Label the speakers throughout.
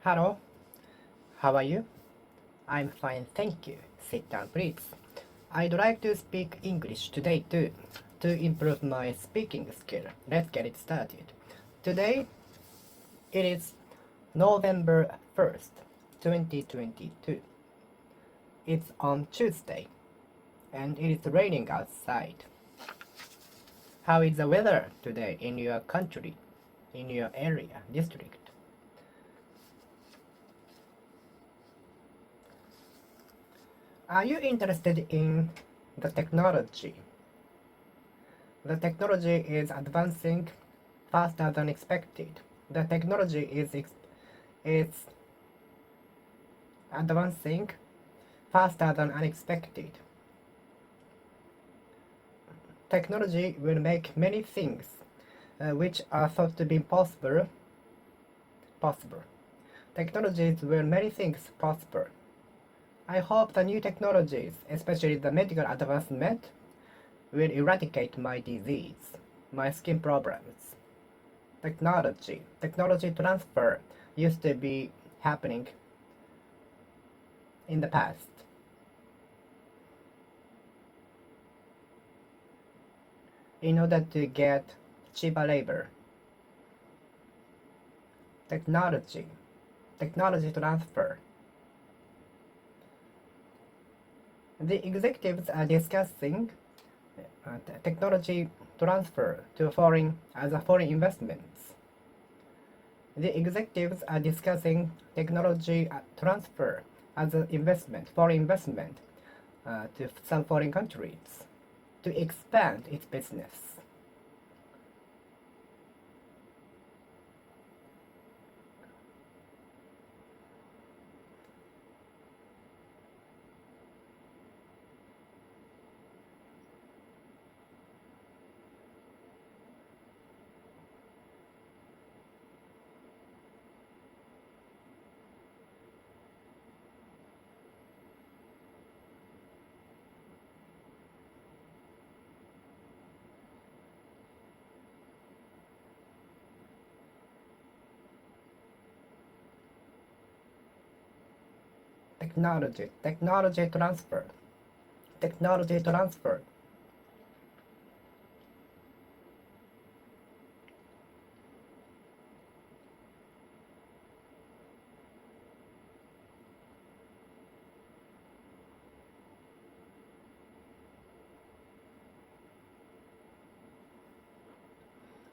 Speaker 1: Hello, how are you? I'm fine, thank you. Sit down, please. I'd like to speak English today too, to improve my speaking skill. Let's get it started. Today, it is November 1st, 2022. It's on Tuesday, and it is raining outside. How is the weather today in your country, in your area, district? Are you interested in the technology? The technology is advancing faster than expected. The technology is advancing faster than unexpected. Technology will make many things which are thought to be impossible possible. Technologies will many things possible. I hope the new technologies, especially the medical advancement, will eradicate my disease, my skin problems. Technology transfer used to be happening in the past. In order to get cheaper labor. Technology transfer. The executives are discussing technology transfer to foreign investments. The executives are discussing technology transfer as an investment, foreign investment, to some foreign countries to expand its business. Technology transfer. Technology transfer.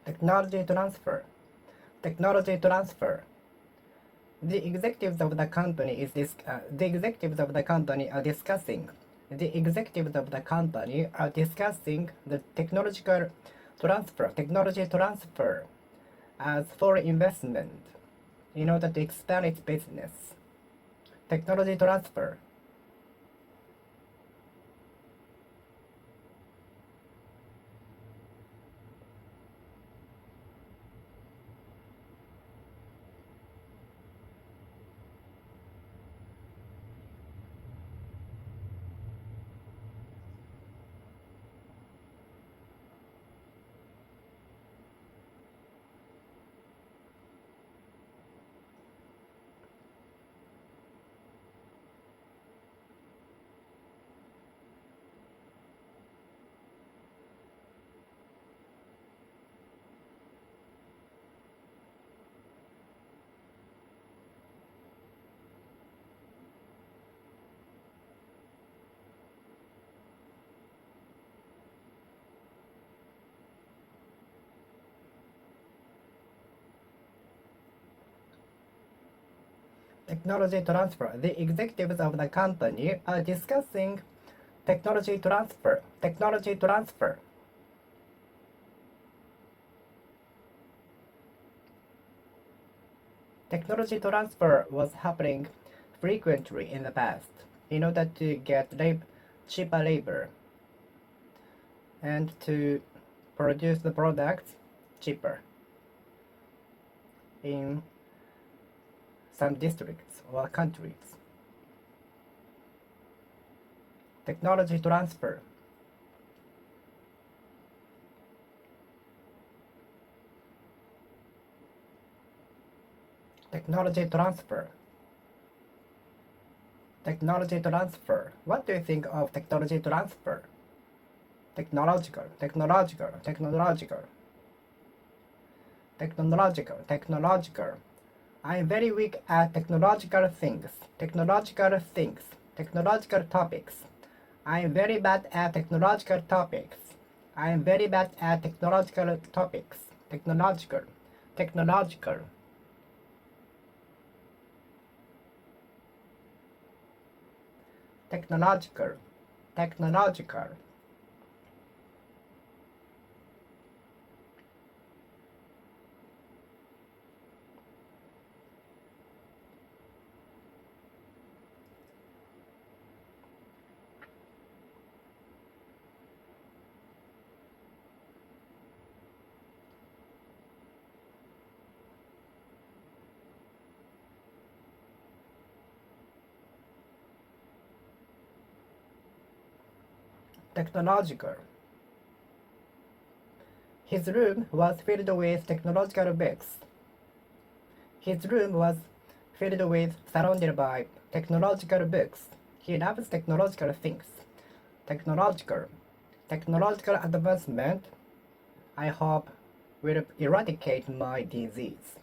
Speaker 1: Technology transfer. Technology transfer. The executives of the company the executives of the company are discussing. The executives of the company are discussing the technology transfer as foreign investment in order to expand its business. Technology transfer. Technology transfer. The executives of the company are discussing technology transfer. Technology transfer. Technology transfer was happening frequently in the past in order to get cheaper labor and to produce the products cheaper in some districts or countries. Technology transfer. Technology transfer. Technology transfer. What do you think of technology transfer? Technological, technological, technological. Technological, technological. I am very weak at technological things, technological things, technological topics. I am very bad at technological topics. I am very bad at technological topics. Technological, technological. Technological, technological. Technological. His room was filled with technological books. His room was filled with, surrounded by technological books. He loves technological things. Technological. Technological advancement, I hope, will eradicate my disease.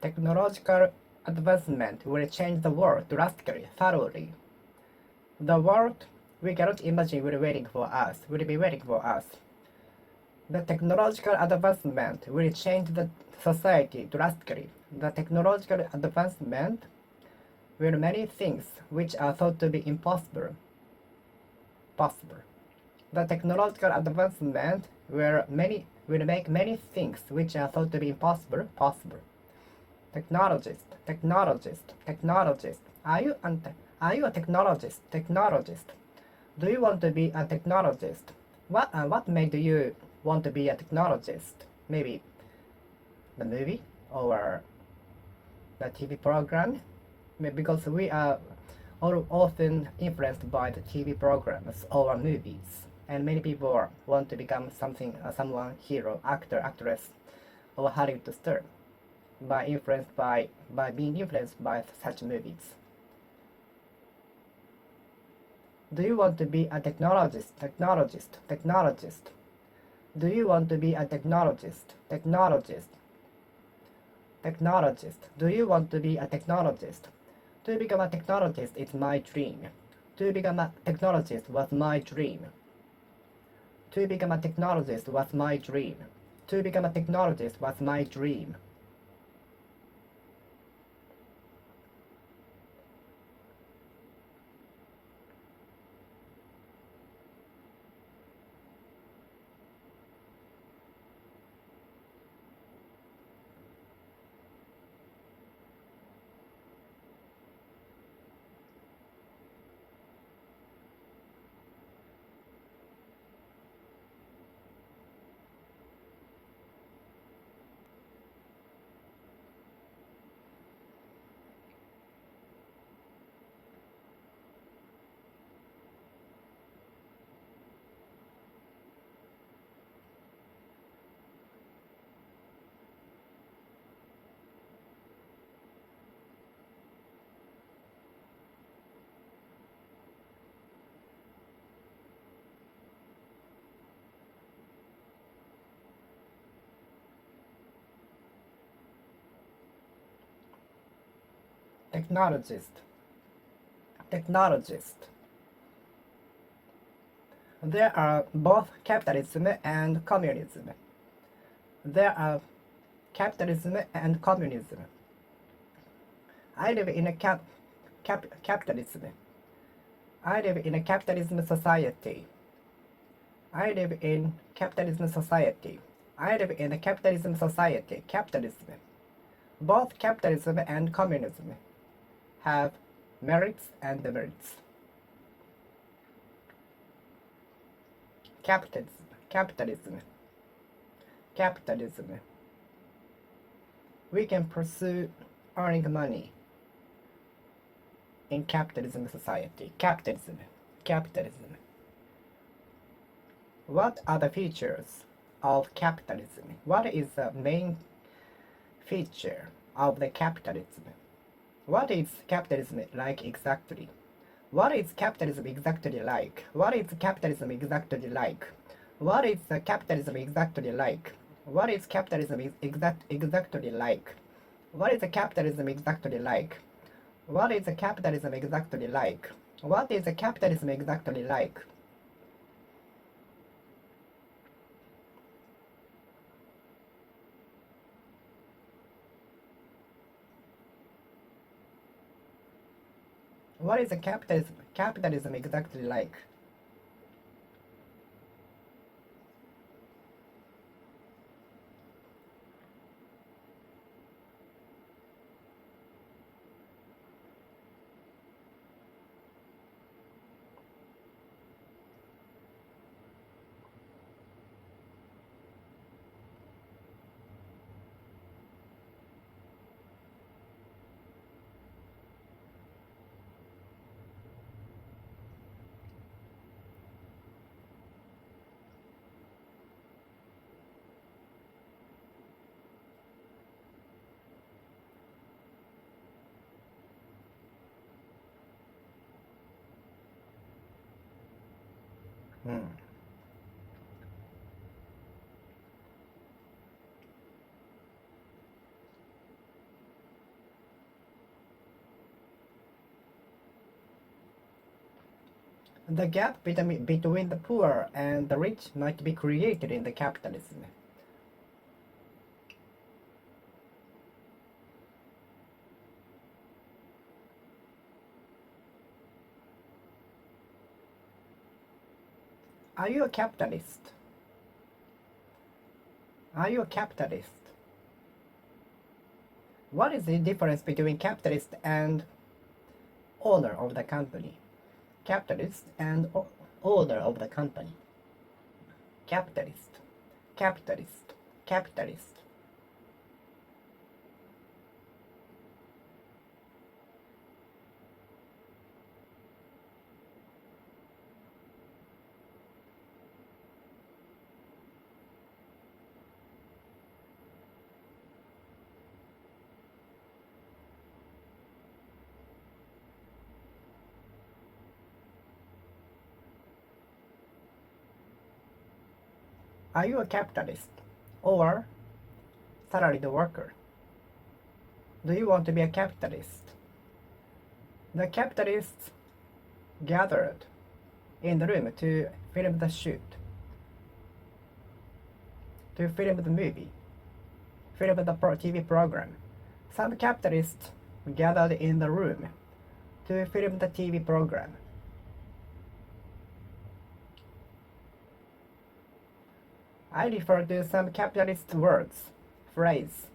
Speaker 1: Technological advancement will change the world drastically, thoroughly. The world we cannot imagine will be waiting for us. The technological advancement will change the society drastically. The technological advancement will many things which are thought to be impossible possible. The technological advancement will make many things which are thought to be impossible possible. Technologist, technologist, technologist. Are you a technologist? Technologist. Do you want to be a technologist? What made you want to be a technologist? Maybe the movie or the TV program? Because we are all often influenced by the TV programs or movies, and many people want to become someone hero, actor, actress, or Hollywood star by being influenced by such movies. Do you want to be a technologist? Technologist, technologist. Do you want to be a technologist? Technologist. Technologist. Do you want to be a technologist? To become a technologist is my dream. To become a technologist was my dream. To become a technologist was my dream. To become a technologist was my dream. Technologist. Technologist. There are both capitalism and communism. There are capitalism and communism. I live in a capitalism. I live in a capitalism society. I live in capitalism society. I live in a capitalism society. Capitalism. Both capitalism and communism have merits and demerits. Capitalism, capitalism, capitalism. We can pursue earning money in capitalism society. Capitalism, capitalism. What are the features of capitalism? What is the main feature of the capitalism. What is capitalism like exactly? What is capitalism exactly like? What is capitalism exactly like? What is capitalism exactly like? What is capitalism exactly like? What is capitalism exactly like? What is capitalism exactly like? What is capitalism exactly like? What is capitalism exactly like? Hmm. The gap between the poor and the rich might be created in the capitalism. Are you a capitalist? Are you a capitalist? What is the difference between capitalist and owner of the company? Capitalist and owner of the company. Capitalist, capitalist, capitalist. Are you a capitalist or salaried worker? Do you want to be a capitalist? The capitalists gathered in the room to film the shoot, to film the movie, film the TV program. Some capitalists gathered in the room to film the TV program. I refer to some capitalist words, phrase.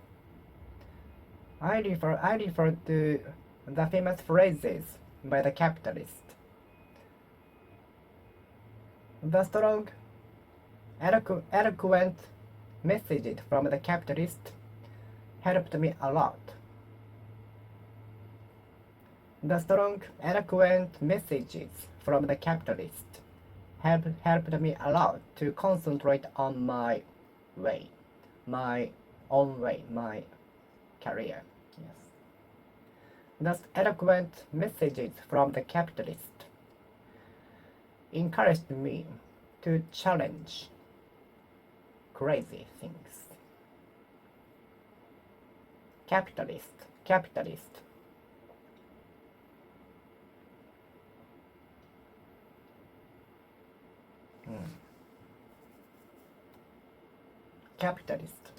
Speaker 1: I refer to the famous phrases by the capitalist. The strong, eloquent messages from the capitalist helped me a lot. The strong, eloquent messages from the capitalist helped me a lot to concentrate on my way, my own way, my career. Yes. The eloquent messages from the capitalist encouraged me to challenge crazy things. Capitalist, capitalist. Hmm. Capitalist,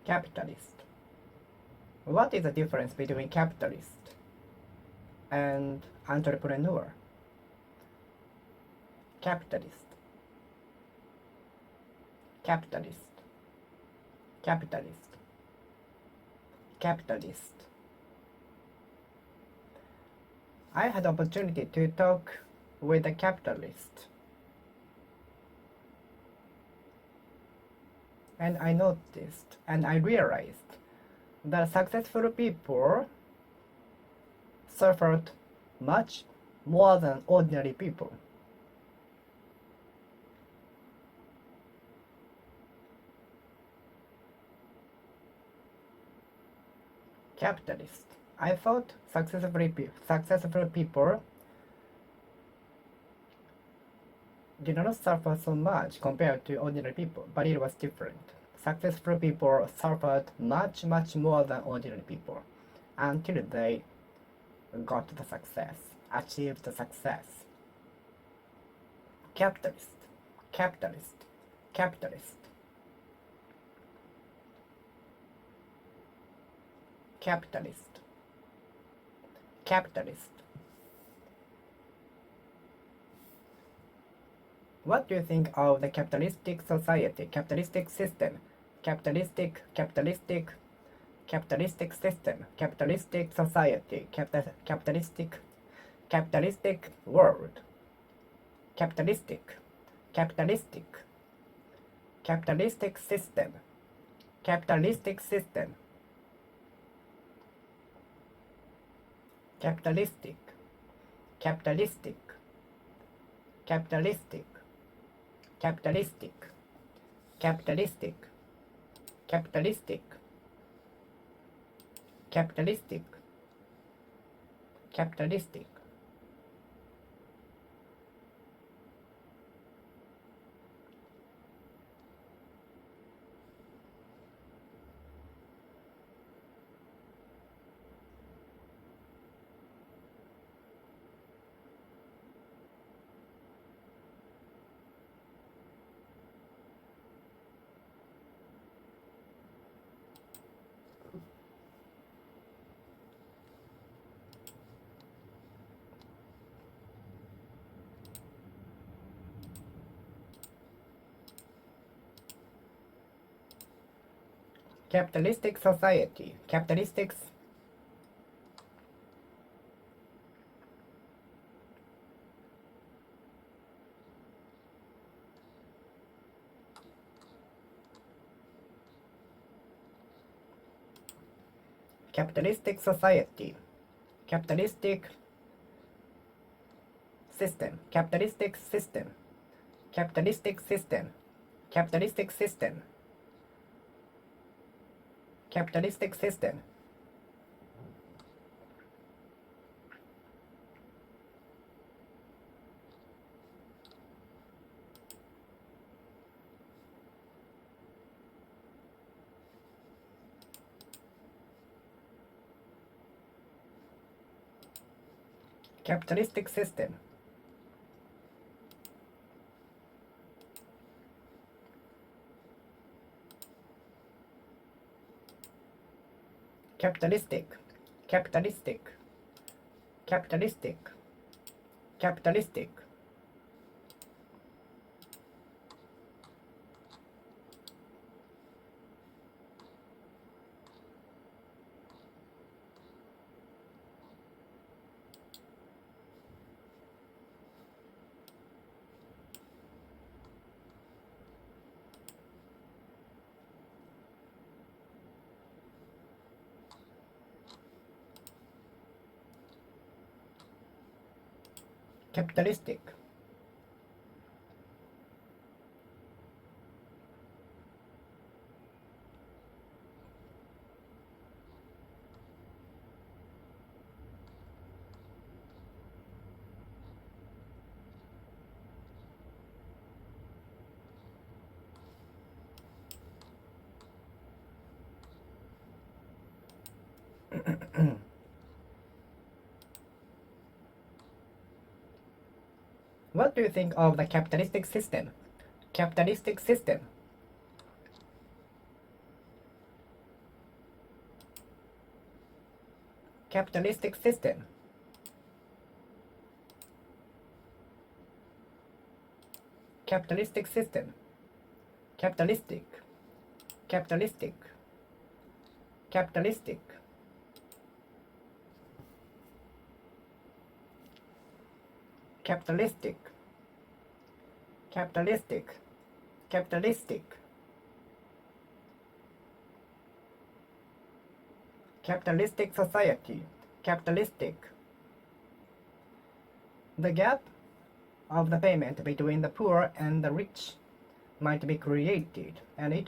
Speaker 1: capitalist. What is the difference between capitalist and entrepreneur? Capitalist, capitalist, capitalist, capitalist. I had opportunity to talk with a capitalist, and I noticed and I realized that successful people suffered much more than ordinary people. Capitalist. I thought successful people did not suffer so much compared to ordinary people, but it was different. Successful people suffered much, much more than ordinary people until they got the success, achieved the success. Capitalist, capitalist, capitalist, capitalist, capitalist. What do you think of the capitalistic society, capitalistic system, capitalistic system, capitalistic society, capitalistic world, capitalistic system, capitalistic system, capitalistic, capitalistic, capitalistic, capitalistic, capitalistic, capitalistic, capitalistic, capitalistic. Capitalistic society, capitalistic society, capitalistic system, capitalistic system, capitalistic system, capitalistic system, capitalistic system. Capitalistic system. Capitalistic, capitalistic, capitalistic, capitalistic. Capitalistic. What do you think of the capitalistic system? Capitalistic system. Capitalistic system. Capitalistic system. Capitalistic. Capitalistic. Capitalistic. Capitalistic. Capitalistic. Capitalistic. Capitalistic society. Capitalistic. The gap of the payment between the poor and the rich might be created, and it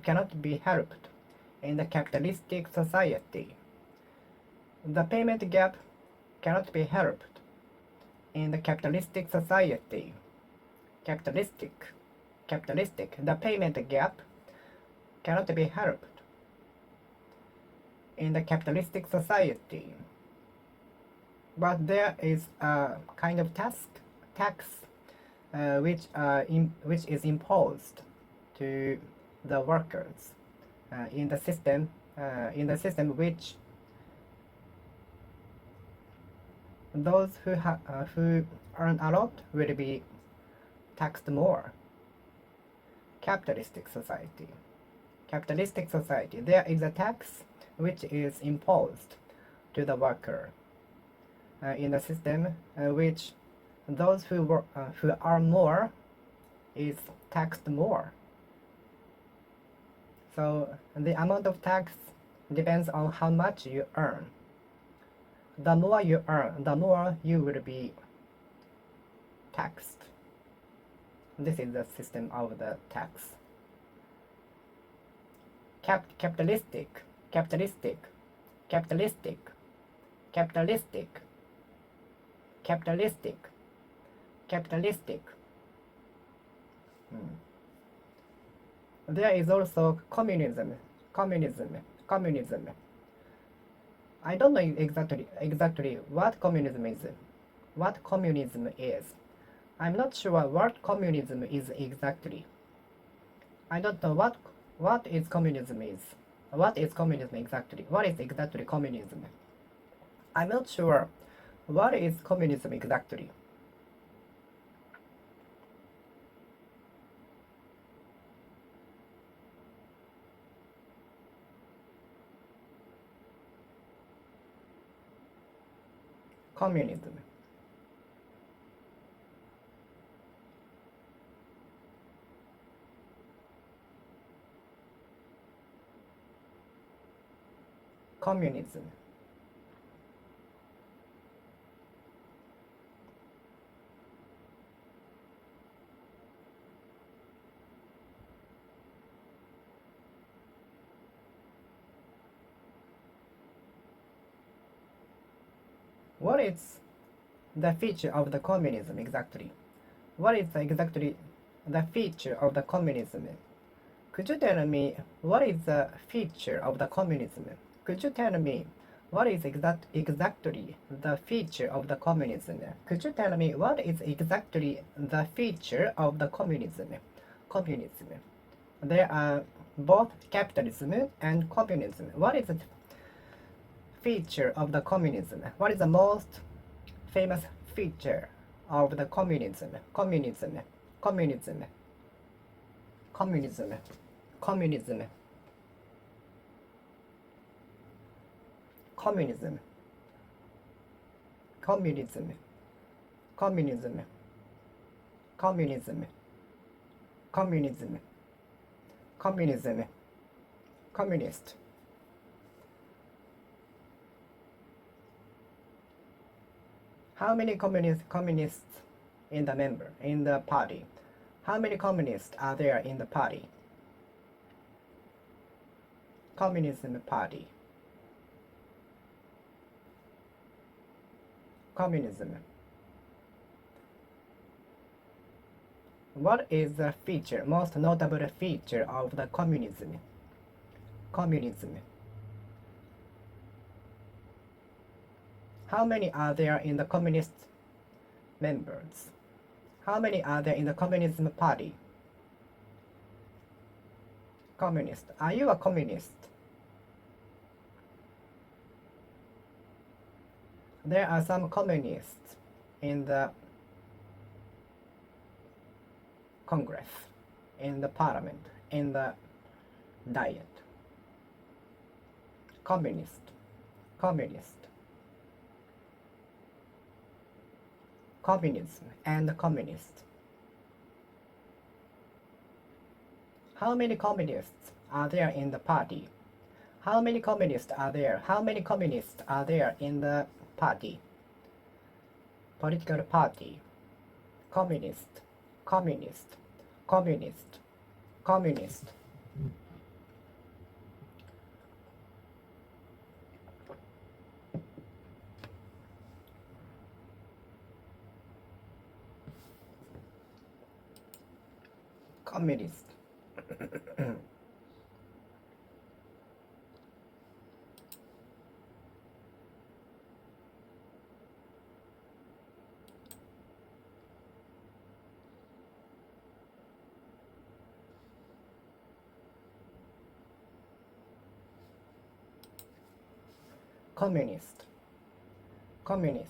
Speaker 1: cannot be helped in the capitalistic society. The payment gap cannot be helped in the capitalistic society. Capitalistic, the payment gap cannot be helped in the capitalistic society. But there is a kind of tax which is imposed to the workers in the system which those who earn a lot will be taxed more. Capitalistic society, there is a tax which is imposed to the worker in the system which those who earn more is taxed more. So the amount of tax depends on how much you earn. The more you earn, the more you will be taxed. This is the system of the tax. Capitalistic. There is also communism. I don't know exactly what communism is. I'm not sure what communism is exactly. I don't know what is communism is. What is communism exactly? What is exactly communism? I'm not sure what is communism exactly. Communism. Communism. What is the feature of the communism exactly? What is exactly the feature of the communism? Could you tell me what is the feature of the communism? Could you tell me what is exactly the feature of the communism? Could you tell me what is exactly the feature of the communism? Communism. There are both capitalism and communism. What is the feature of the communism? What is the most famous feature of the communism? Communism. Communist. How many communists in the party? How many communists are there in the party? Communism party. Communism. What is the most notable feature of the communism? Communism. How many are there in the communist members? How many are there in the communism party? Communist. Are you a communist? There are some communists in the Congress, in the parliament, in the diet. Communist. Communism and communist. How many communists are there in the party? How many communists are there? How many communists are there in the party? Political party. Communist. communist. Communist. Communist.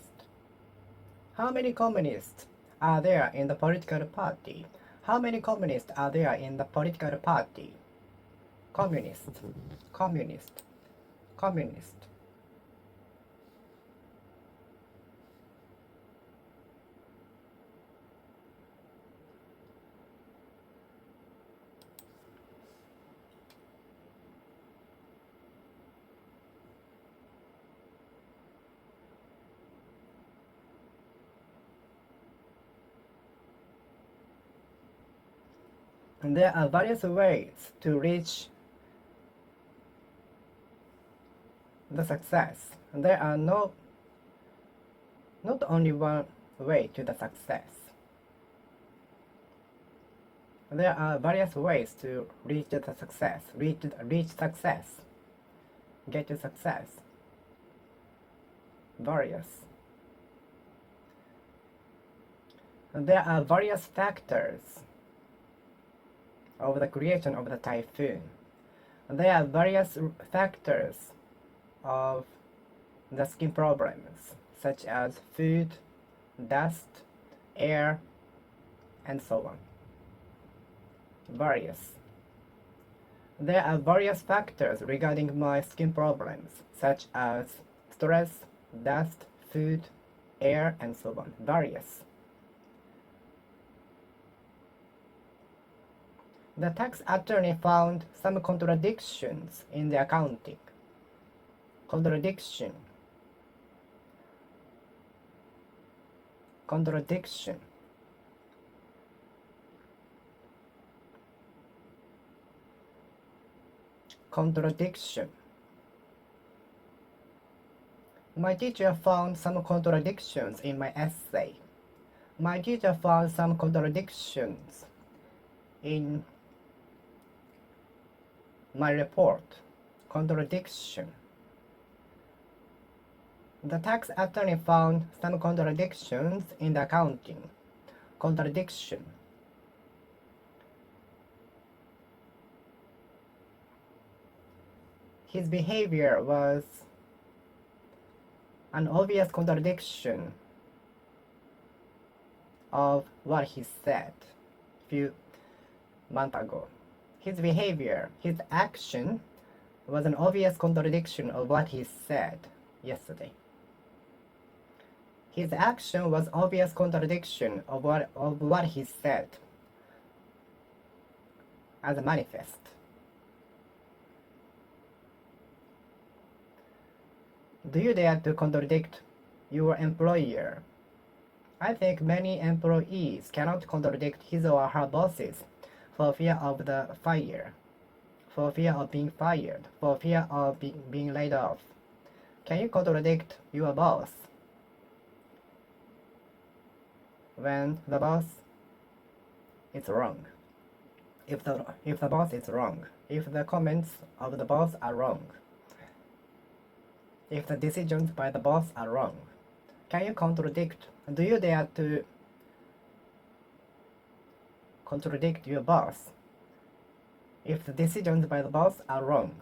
Speaker 1: How many communists are there in the political party? How many communists are there in the political party? Communist. Communist. Communist. There are various ways to reach the success. There are not only one way to the success. There are various ways to reach the success. Reach success. Get to success. Various. There are various factors of the creation of the typhoon. There are various factors of the skin problems, such as food, dust, air, and so on. Various. There are various factors regarding my skin problems, such as stress, dust, food, air, and so on. Various. The tax attorney found some contradictions in the accounting. Contradiction. Contradiction. Contradiction. My teacher found some contradictions in my essay. My teacher found some contradictions in my report. Contradiction. The tax attorney found some contradictions in the accounting. Contradiction. His behavior was an obvious contradiction of what he said a few months ago. His behavior, his action, was an obvious contradiction of what he said yesterday. His action was obvious contradiction of what he said as a manifest. Do you dare to contradict your employer? I think many employees cannot contradict his or her bosses for fear of the fire, for fear of being fired, for fear of being laid off. Can you contradict your boss when the boss is wrong? If the boss is wrong, if the comments of the boss are wrong, if the decisions by the boss are wrong, can you contradict? Do you dare to contradict your boss if the decisions by the boss are wrong?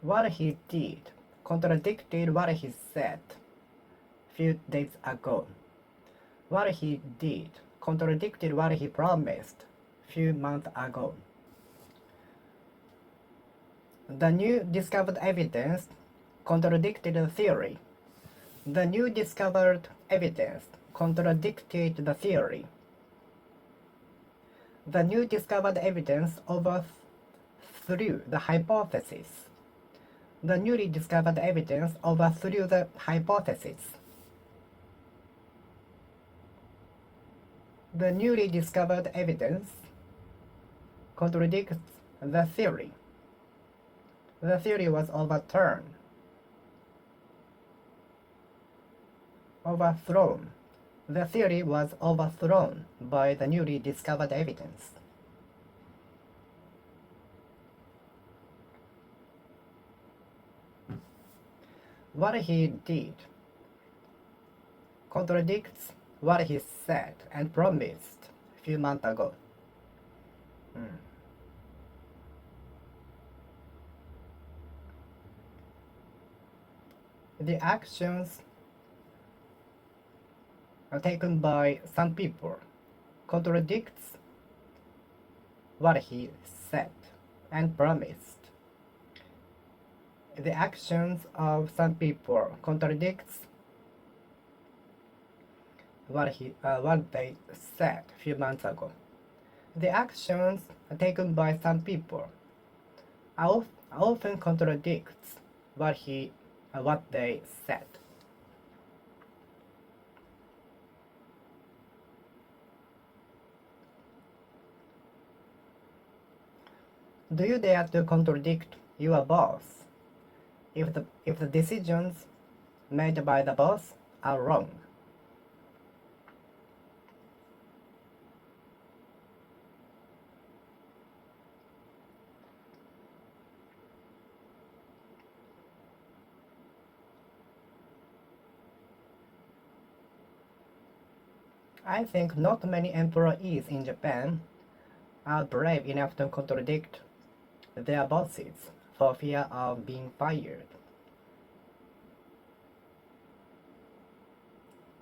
Speaker 1: What he did contradicted what he said few days ago. What he did contradicted what he promised few months ago. The new discovered evidence contradicted the theory. The new discovered evidence contradicted the theory. The new discovered evidence overthrew the hypothesis. The newly discovered evidence overthrew the hypothesis. The newly discovered evidence contradicts the theory. The theory was overturned. Overthrown. The theory was overthrown by the newly discovered evidence. What he did contradicts what he said and promised a few months ago. The actions taken by some people contradicts what he said and promised. The actions of some people contradicts what they said a few months ago. The actions taken by some people often contradicts what they said. Do you dare to contradict your boss if the decisions made by the boss are wrong? I think not many employees in Japan are brave enough to contradict their bosses for fear of being fired.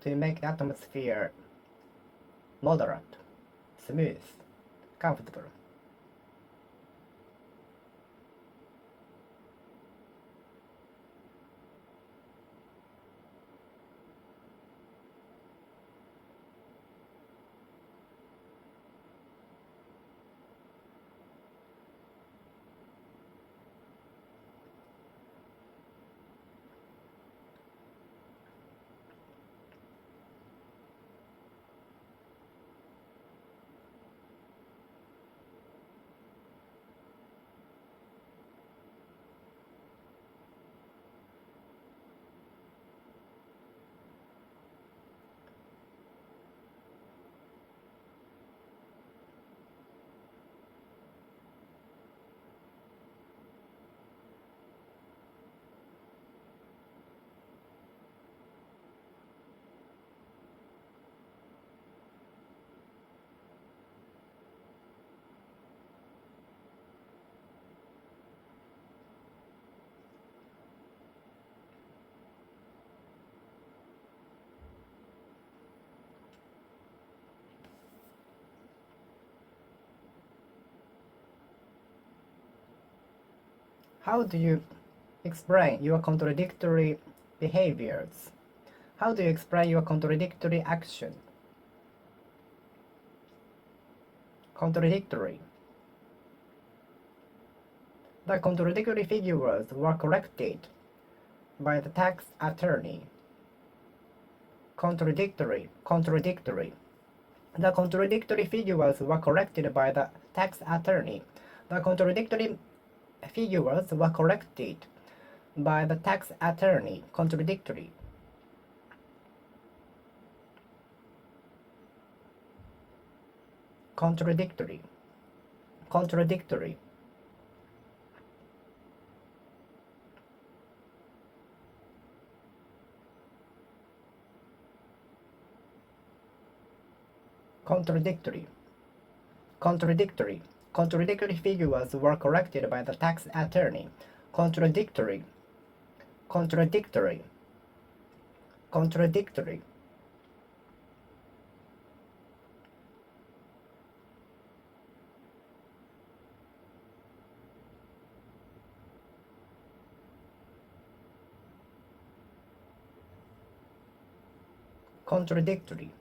Speaker 1: To make the atmosphere moderate, smooth, comfortable. How do you explain your contradictory behaviors? How do you explain your contradictory action? Contradictory. The contradictory figures were corrected by the tax attorney. Contradictory. The contradictory figures were corrected by the tax attorney. The contradictory figures were corrected by the tax attorney. Contradictory. Contradictory. Contradictory. Contradictory. Contradictory. Contradictory figures were corrected by the tax attorney. Contradictory. Contradictory. Contradictory. Contradictory.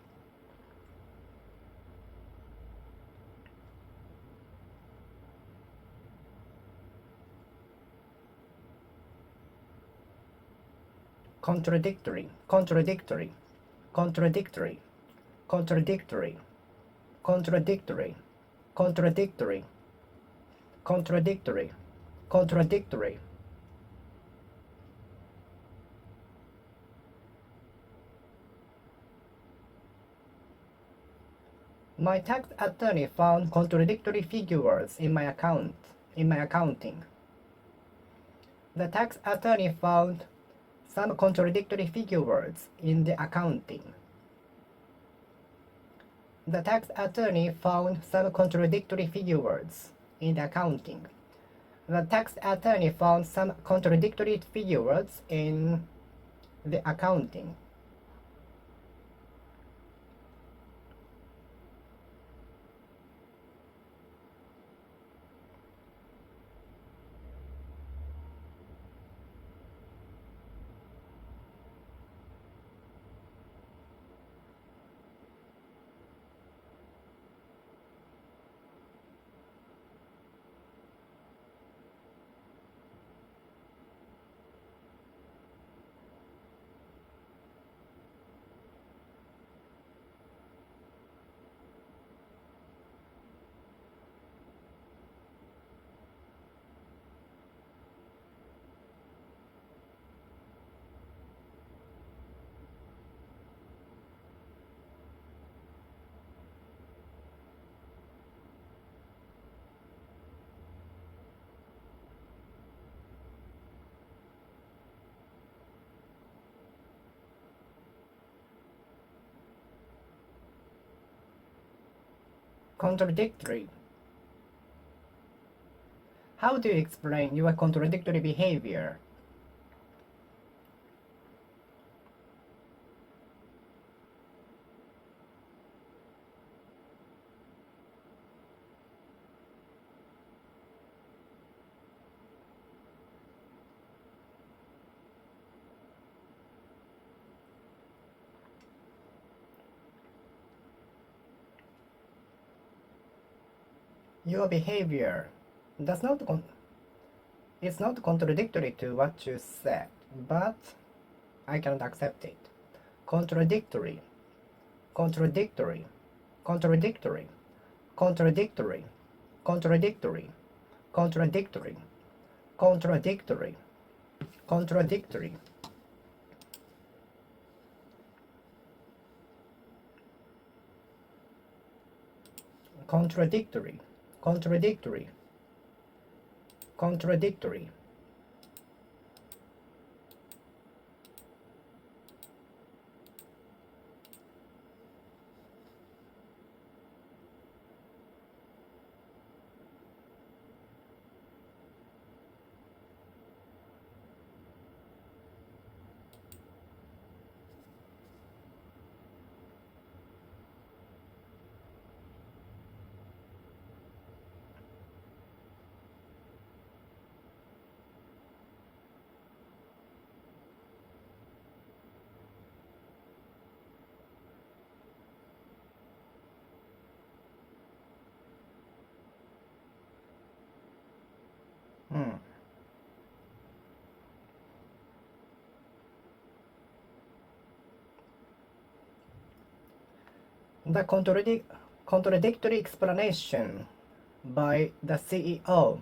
Speaker 1: Contradictory. Contradictory. Contradictory. Contradictory. Contradictory. Contradictory. Contradictory. Contradictory. My tax attorney found contradictory figures in my accounting. The tax attorney found some contradictory figures in the accounting. The tax attorney found some contradictory figures in the accounting. The tax attorney found some contradictory figures in the accounting. Contradictory. How do you explain your contradictory behavior? Your behavior does not it's not contradictory to what you said, but I cannot accept it. Contradictory, contradictory, contradictory, contradictory, contradictory, contradictory, contradictory, contradictory. Contradictory, contradictory, contradictory. Hmm. The contradictory explanation by the CEO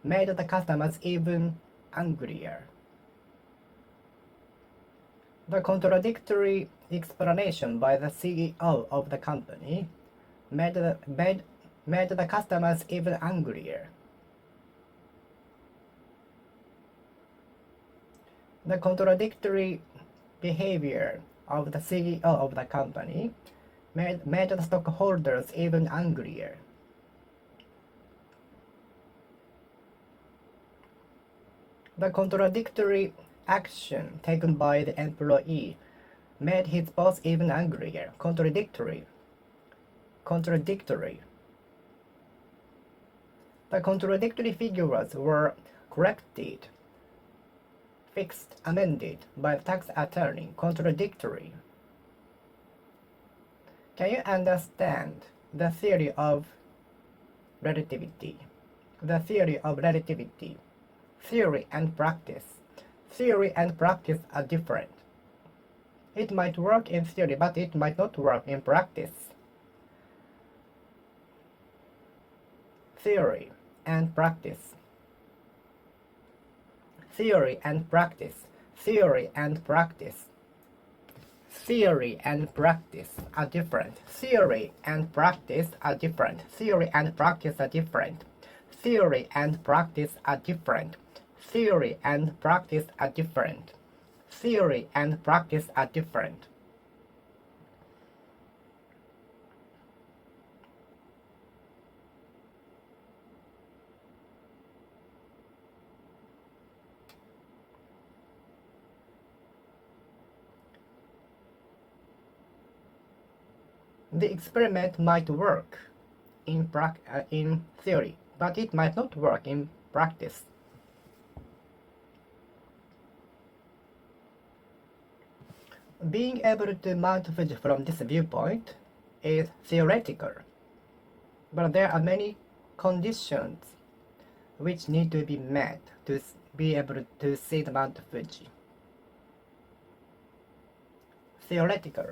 Speaker 1: made the customers even angrier. The contradictory explanation by the CEO of the company made the customers even angrier. The contradictory behavior of the CEO of the company made the stockholders even angrier. The contradictory action taken by the employee made his boss even angrier. Contradictory. Contradictory. The contradictory figures were corrected, fixed, amended by the tax attorney. Contradictory. Can you understand the theory of relativity? The theory of relativity. Theory and practice. Theory and practice are different. It might work in theory, but it might not work in practice. Theory and practice. Theory and practice. Theory and practice. Theory and practice are different. Theory and practice are different. Theory and practice are different. Theory and practice are different. Theory and practice are different. Theory and practice are different. The experiment might work in theory, but it might not work in practice. Being able to mount Fuji from this viewpoint is theoretical, but there are many conditions which need to be met to be able to see the Mount Fuji. Theoretical.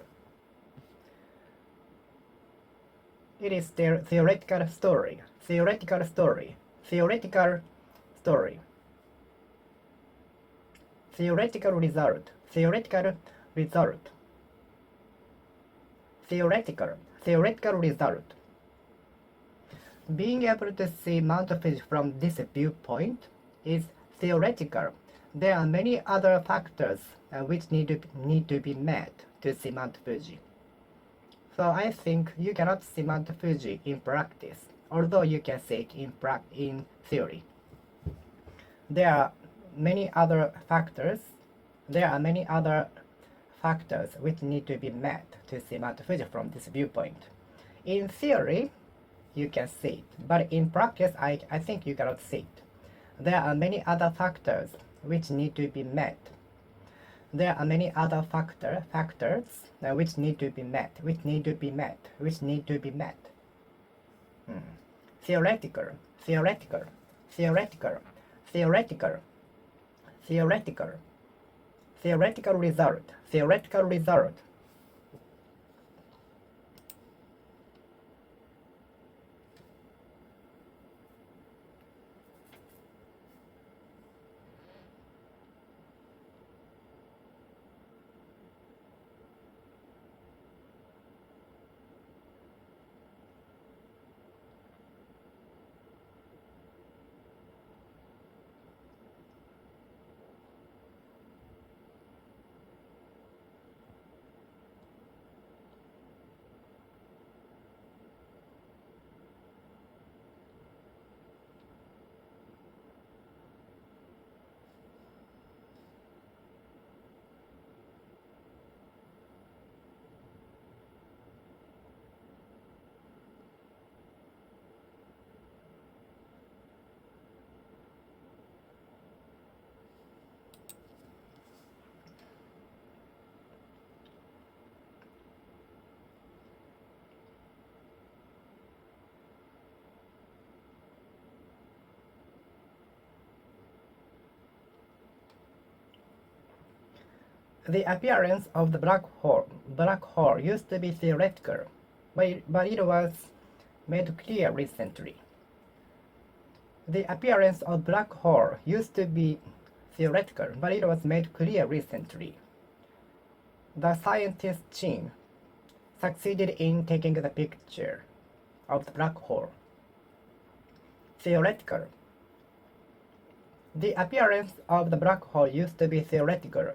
Speaker 1: It is their theoretical story. Theoretical story. Theoretical story. Theoretical result. Theoretical result. Theoretical result. Being able to see Mount Fuji from this viewpoint is theoretical. There are many other factors which need to be met to see Mount Fuji. So I think you cannot see Mount Fuji in practice, although you can see it in theory. There are many other factors. Which need to be met to see Mount Fuji from this viewpoint. In theory, you can see it, but in practice, I think you cannot see it. There are many other factors which need to be met. There are many other factors which need to be met. Theoretical result. The appearance of the black hole used to be theoretical, but it was made clear recently. The appearance of black hole used to be theoretical, but it was made clear recently. The scientist Chin succeeded in taking the picture of the black hole. Theoretical. The appearance of the black hole used to be theoretical,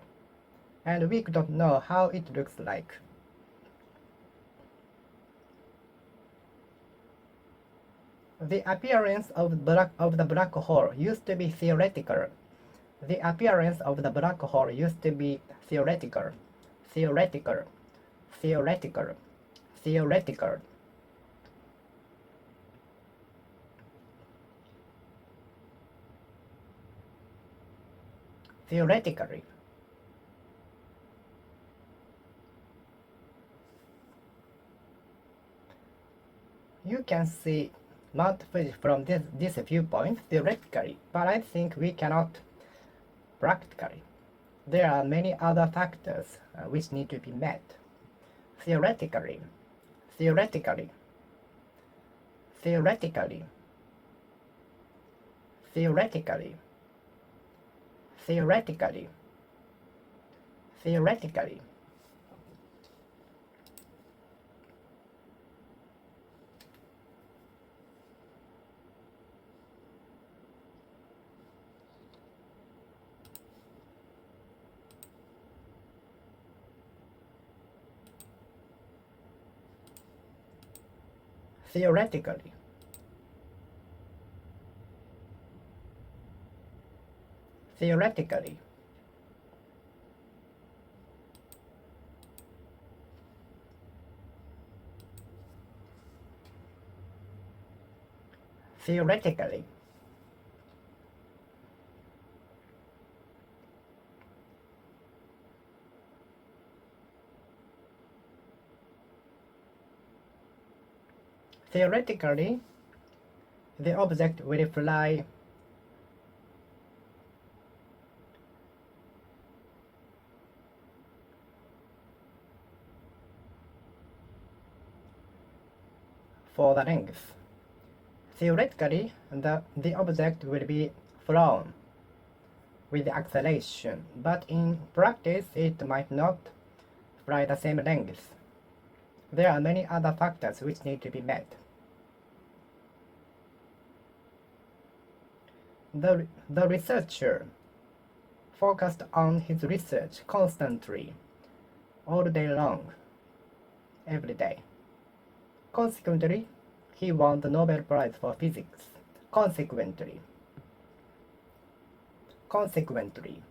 Speaker 1: and we could not know how it looks like. The appearance of the black hole used to be theoretical. The appearance of the black hole used to be theoretical. Theoretical. Theoretically. You can see Mount Fuji from this viewpoint theoretically, but I think we cannot practically. There are many other factors which need to be met. Theoretically. theoretically, theoretically, theoretically, theoretically, the object will fly for the length. Theoretically, the object will be flown with the acceleration, but in practice it might not fly the same length. There are many other factors which need to be met. The researcher focused on his research constantly, all day long, every day. Consequently, he won the Nobel Prize for Physics. Consequently, consequently,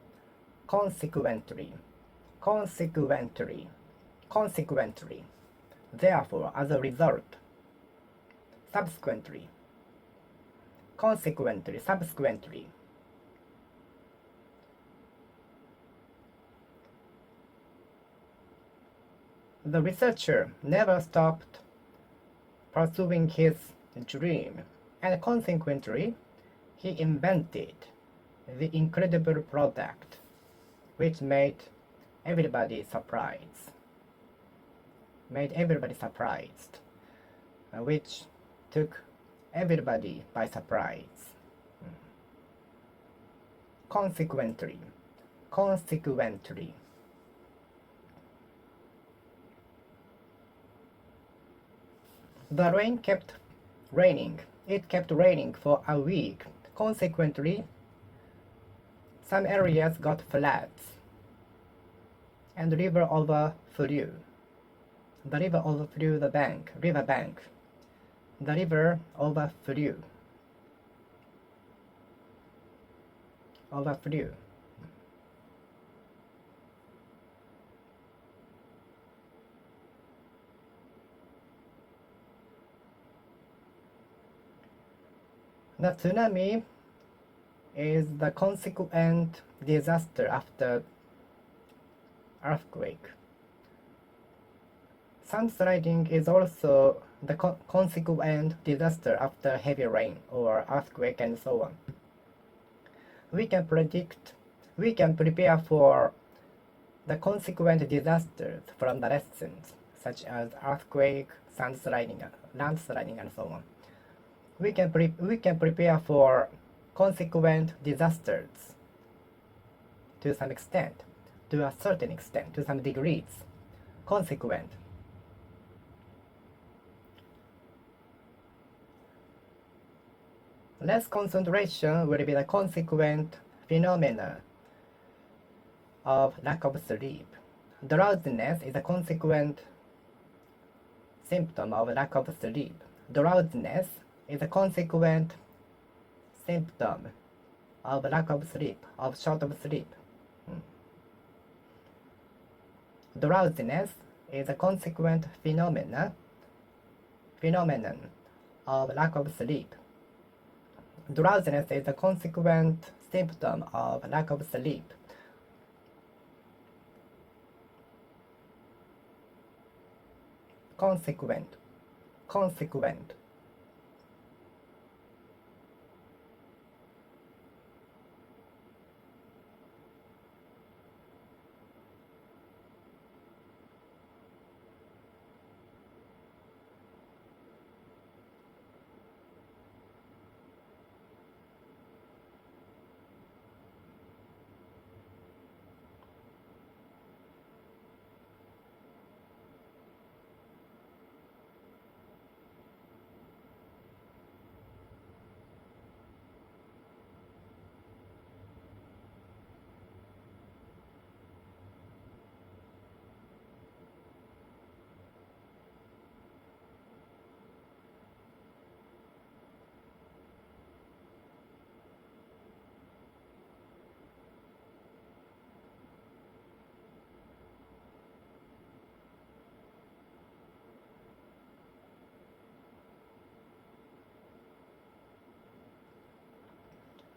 Speaker 1: consequently, consequently, consequently. Therefore, as a result, subsequently, consequently, subsequently. The researcher never stopped pursuing his dream, and consequently, he invented the incredible product which made everybody surprised. Which took everybody by surprise. Consequently, consequently. The rain kept raining. It kept raining for a week. Consequently, some areas got floods, and the river overflew. The river overflew the river bank. The river overflew. Overflew. The tsunami is the consequent disaster after earthquake. Sandsliding is also the consequent disaster after heavy rain or earthquake and so on. We can prepare for the consequent disasters from the lessons, such as earthquake, landsliding, and so on. We can prepare for consequent disasters to some extent, to a certain extent, to some degrees. Consequent. Less concentration will be the consequent phenomena of lack of sleep. Drowsiness is a consequent symptom of lack of sleep. Drowsiness is a consequent symptom of lack of sleep, of short of sleep. Drowsiness is a consequent phenomenon of lack of sleep. Drowsiness is a consequent symptom of lack of sleep. Consequent.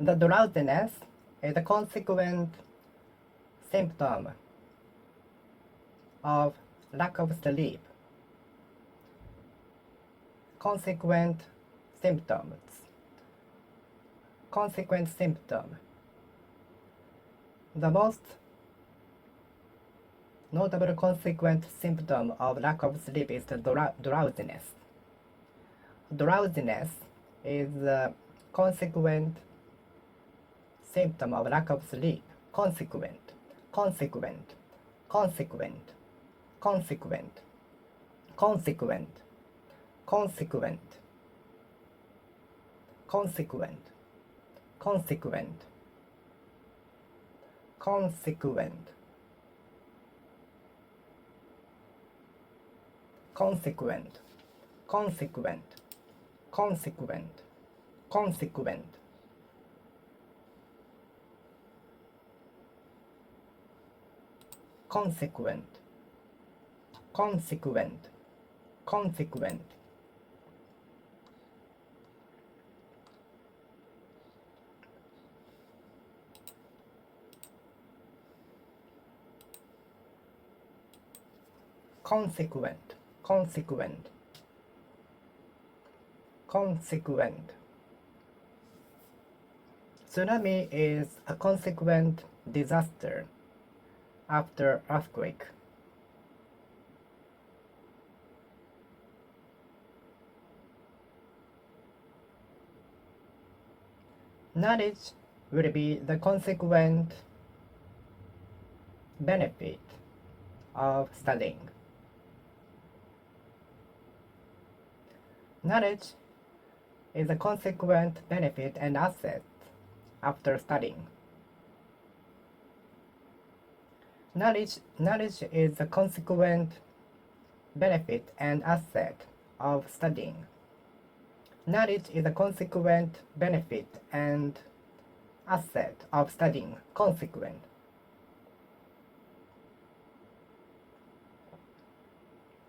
Speaker 1: The drowsiness is a consequent symptom of lack of sleep. Consequent symptoms. Consequent symptom. The most notable consequent symptom of lack of sleep is the drowsiness. Drowsiness is a consequent symptom of lack of sleep. Consequent, consequent, consequent, consequent, consequent, consequent, consequent, consequent, consequent, consequent, consequent, consequent, consequent, consequent, consequent, consequent, consequent, consequent, consequent. Tsunami is a consequent disaster after earthquake. Knowledge will be the consequent benefit of studying. Knowledge is a consequent benefit and asset after studying. Knowledge is a consequent benefit and asset of studying. Knowledge is a consequent benefit and asset of studying. Consequent.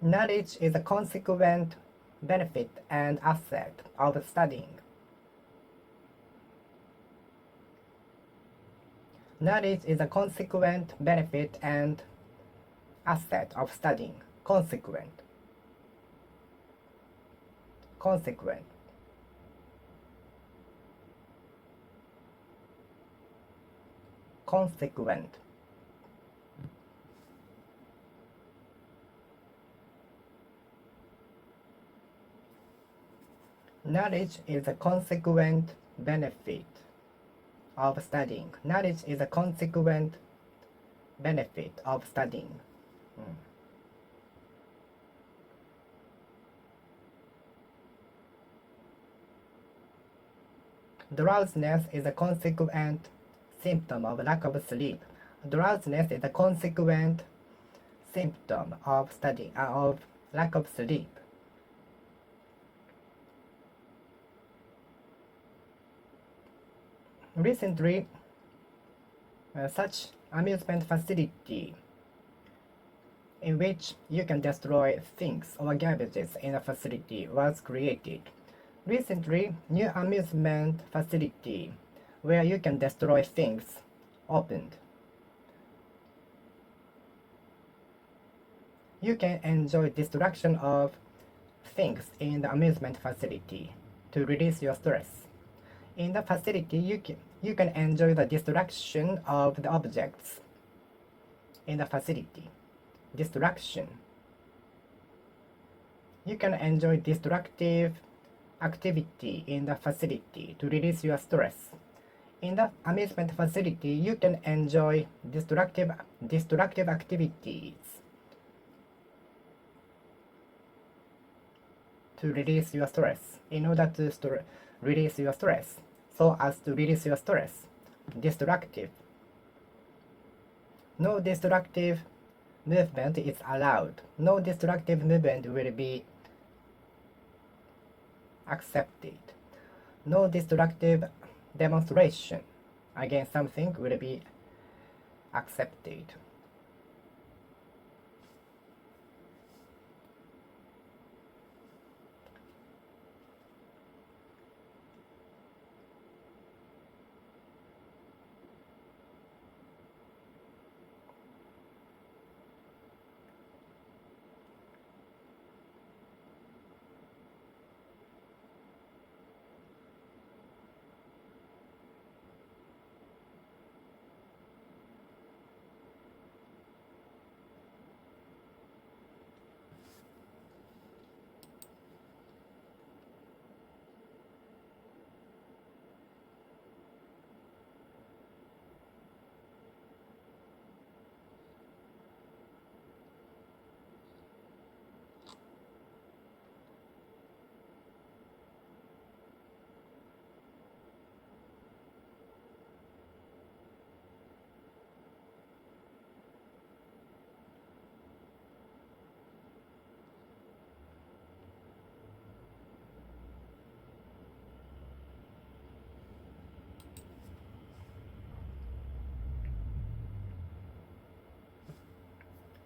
Speaker 1: Knowledge is a consequent benefit and asset of studying. Knowledge is a consequent benefit and asset of studying. Consequent. Consequent. Consequent. Knowledge is a consequent benefit of studying. Knowledge is a consequent benefit of studying. Drowsiness is a consequent symptom of lack of sleep. Drowsiness is a consequent symptom of studying of lack of sleep. Recently, such amusement facility in which you can destroy things or garbages in a facility was created. Recently, new amusement facility where you can destroy things opened. You can enjoy destruction of things in the amusement facility to release your stress. In the facility, you can enjoy the destruction of the objects in the facility. Destruction. You can enjoy destructive activity in the facility to release your stress. In the amusement facility, you can enjoy destructive activities to release your stress. In order to release your stress, so as to release your stress. Destructive. No destructive movement is allowed. No destructive movement will be accepted. No destructive demonstration against something will be accepted.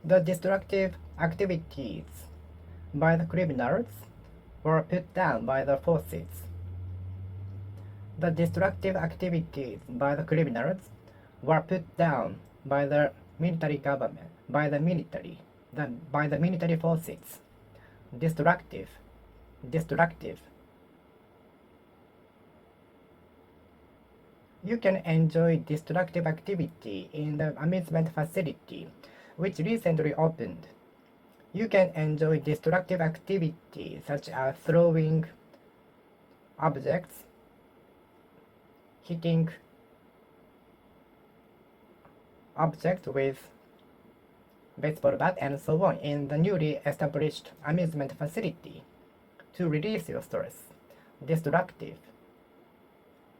Speaker 1: The destructive activities by the criminals were put down by the forces. The destructive activities by the criminals were put down by the military government, by the military forces. Destructive, destructive. You can enjoy destructive activity in the amusement facility, which recently opened. You can enjoy destructive activity such as throwing objects, hitting objects with baseball bat and so on in the newly established amusement facility to release your stress. Destructive.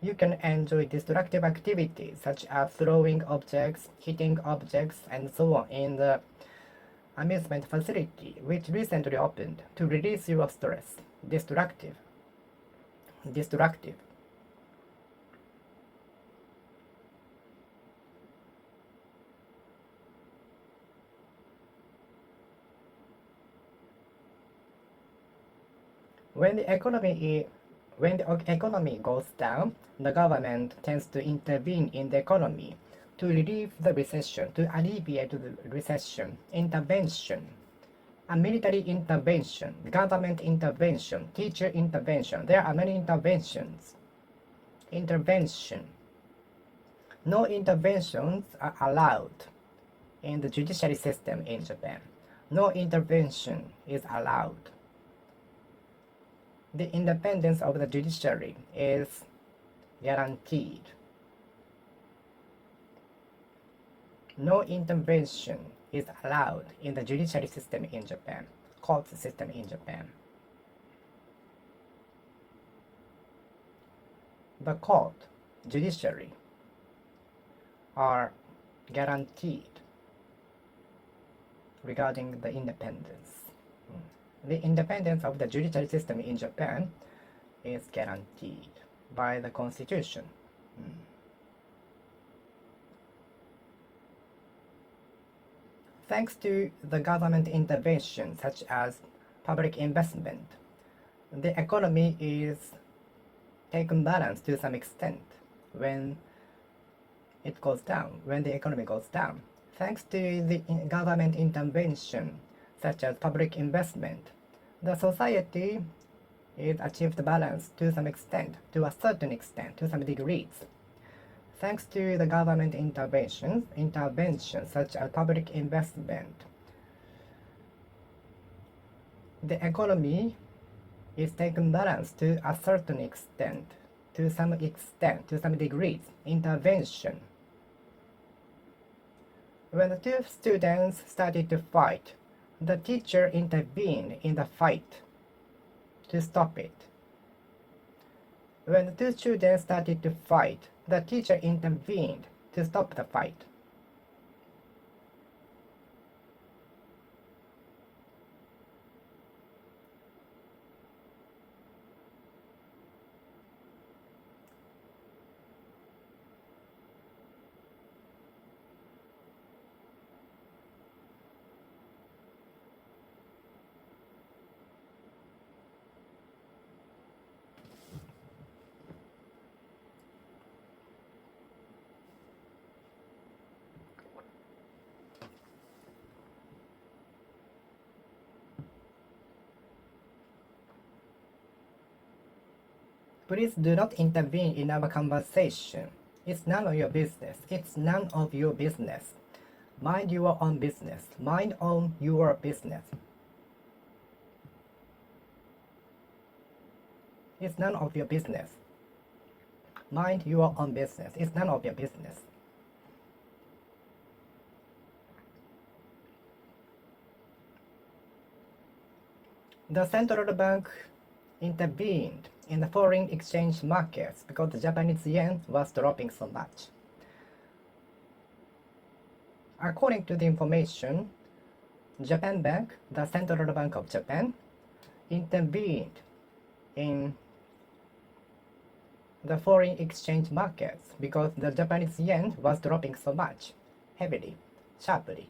Speaker 1: You can enjoy destructive activities such as throwing objects, hitting objects, and so on in the amusement facility which recently opened to release your stress. Destructive. Destructive. When the economy goes down, the government tends to intervene in the economy to relieve the recession, to alleviate the recession. Intervention. A military intervention, government intervention, teacher intervention. There are many interventions. Intervention. No interventions are allowed in the judiciary system in Japan. No intervention is allowed. The independence of the judiciary is guaranteed. No intervention is allowed in the judiciary system in Japan, court system in Japan. The court, judiciary, are guaranteed regarding the independence. The independence of the judicial system in Japan is guaranteed by the constitution. Thanks to the government intervention such as public investment, the economy is taken balance to some extent when it goes down, when the economy goes down. Thanks to the government intervention such as public investment, the society is achieved balance to some extent, to a certain extent, to some degrees. Thanks to the government interventions such as public investment, the economy is taken balance to a certain extent, to some degrees. Intervention. When the two students started to fight, the teacher intervened in the fight to stop it. When the two students started to fight, the teacher intervened to stop the fight. Please do not intervene in our conversation. It's none of your business. It's none of your business. Mind your own business. Mind on your business. It's none of your business. Mind your own business. It's none of your business. The central bank intervened in the foreign exchange markets because the Japanese yen was dropping so much. According to the information, Japan Bank, the Central Bank of Japan, intervened in the foreign exchange markets because the Japanese yen was dropping so much, heavily, sharply.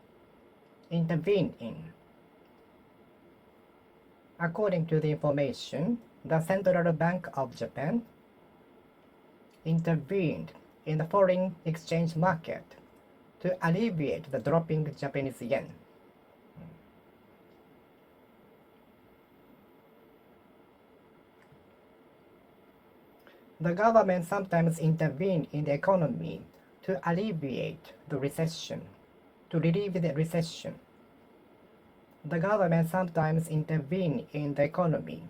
Speaker 1: intervene in. According to the information, the Central Bank of Japan intervened in the foreign exchange market to alleviate the dropping Japanese yen. The government sometimes intervene in the economy to alleviate the recession, to relieve the recession. The government sometimes intervene in the economy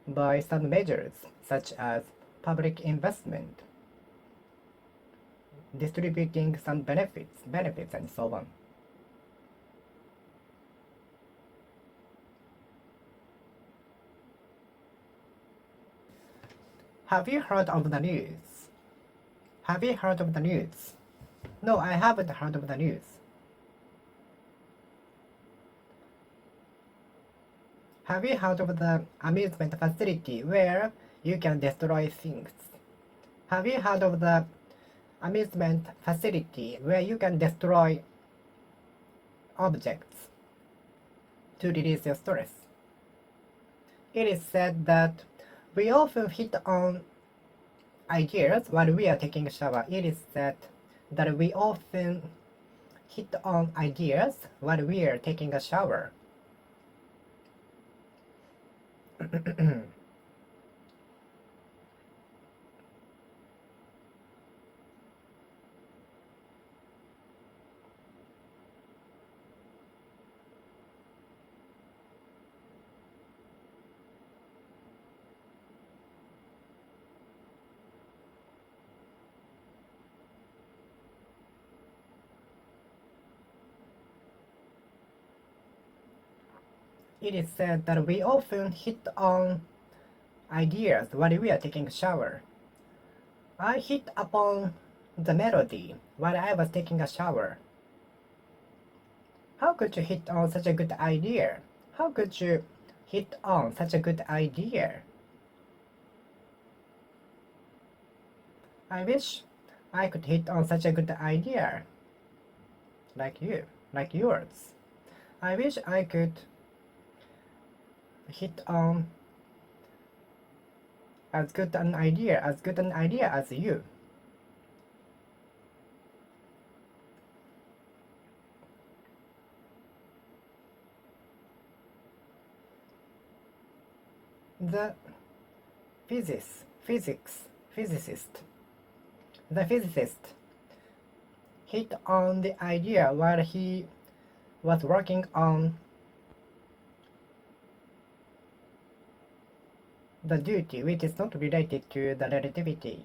Speaker 1: by some measures such as public investment, distributing some benefits and so on. Have you heard of the news? Have you heard of the news? No, I haven't heard of the news. Have you heard of the amusement facility where you can destroy things? Have you heard of the amusement facility where you can destroy objects to release your stress? It is said that we often hit on ideas while we are taking a shower. It is said that we often hit on ideas while we are taking a shower. It is said that we often hit on ideas while we are taking a shower. I hit upon the melody while I was taking a shower. How could you hit on such a good idea? How could you hit on such a good idea? I wish I could hit on such a good idea like you, like yours. I wish I could hit on as good an idea as you. The physicist hit on the idea while he was working on the duty which is not related to the relativity.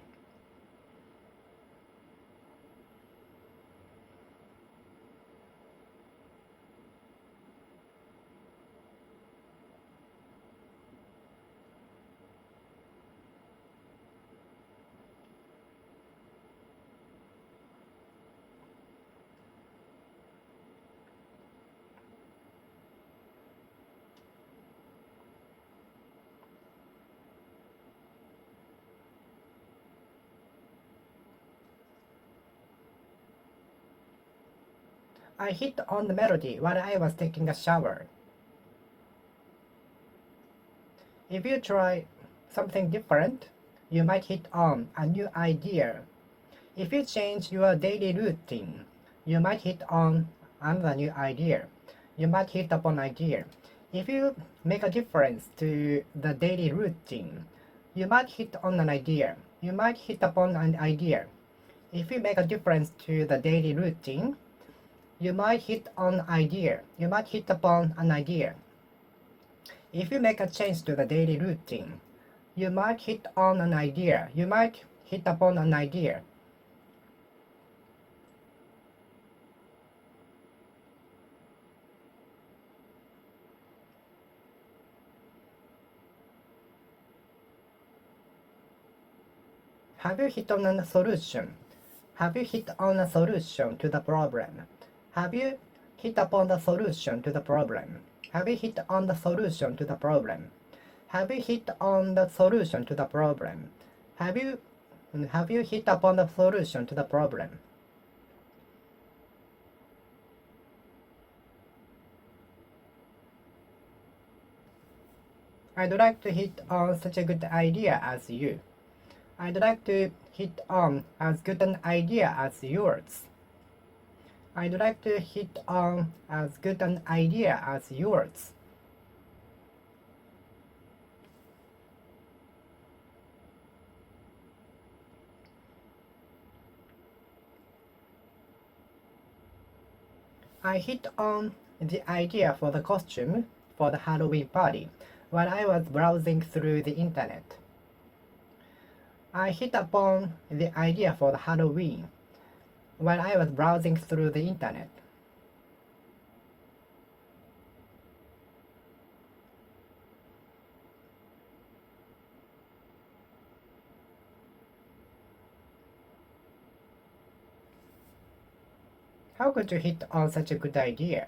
Speaker 1: I hit on the melody while I was taking a shower. If you try something different, you might hit on a new idea. If you change your daily routine, you might hit on another new idea. You might hit upon idea. If you make a difference to the daily routine, you might hit on an idea. You might hit upon an idea. If you make a difference to the daily routine, you might hit on idea. You might hit upon an idea. If you make a change to the daily routine, you might hit on an idea. You might hit upon an idea. Have you hit on a solution? Have you hit on a solution to the problem? Have you hit upon the solution to the problem? Have you hit on the solution to the problem? Have you hit on the solution to the problem? Have you hit upon the solution to the problem? I'd like to hit on such a good idea as you. I'd like to hit on as good an idea as yours. I'd like to hit on as good an idea as yours. I hit on the idea for the costume for the Halloween party while I was browsing through the internet. I hit upon the idea for the Halloween while I was browsing through the internet. How could you hit on such a good idea?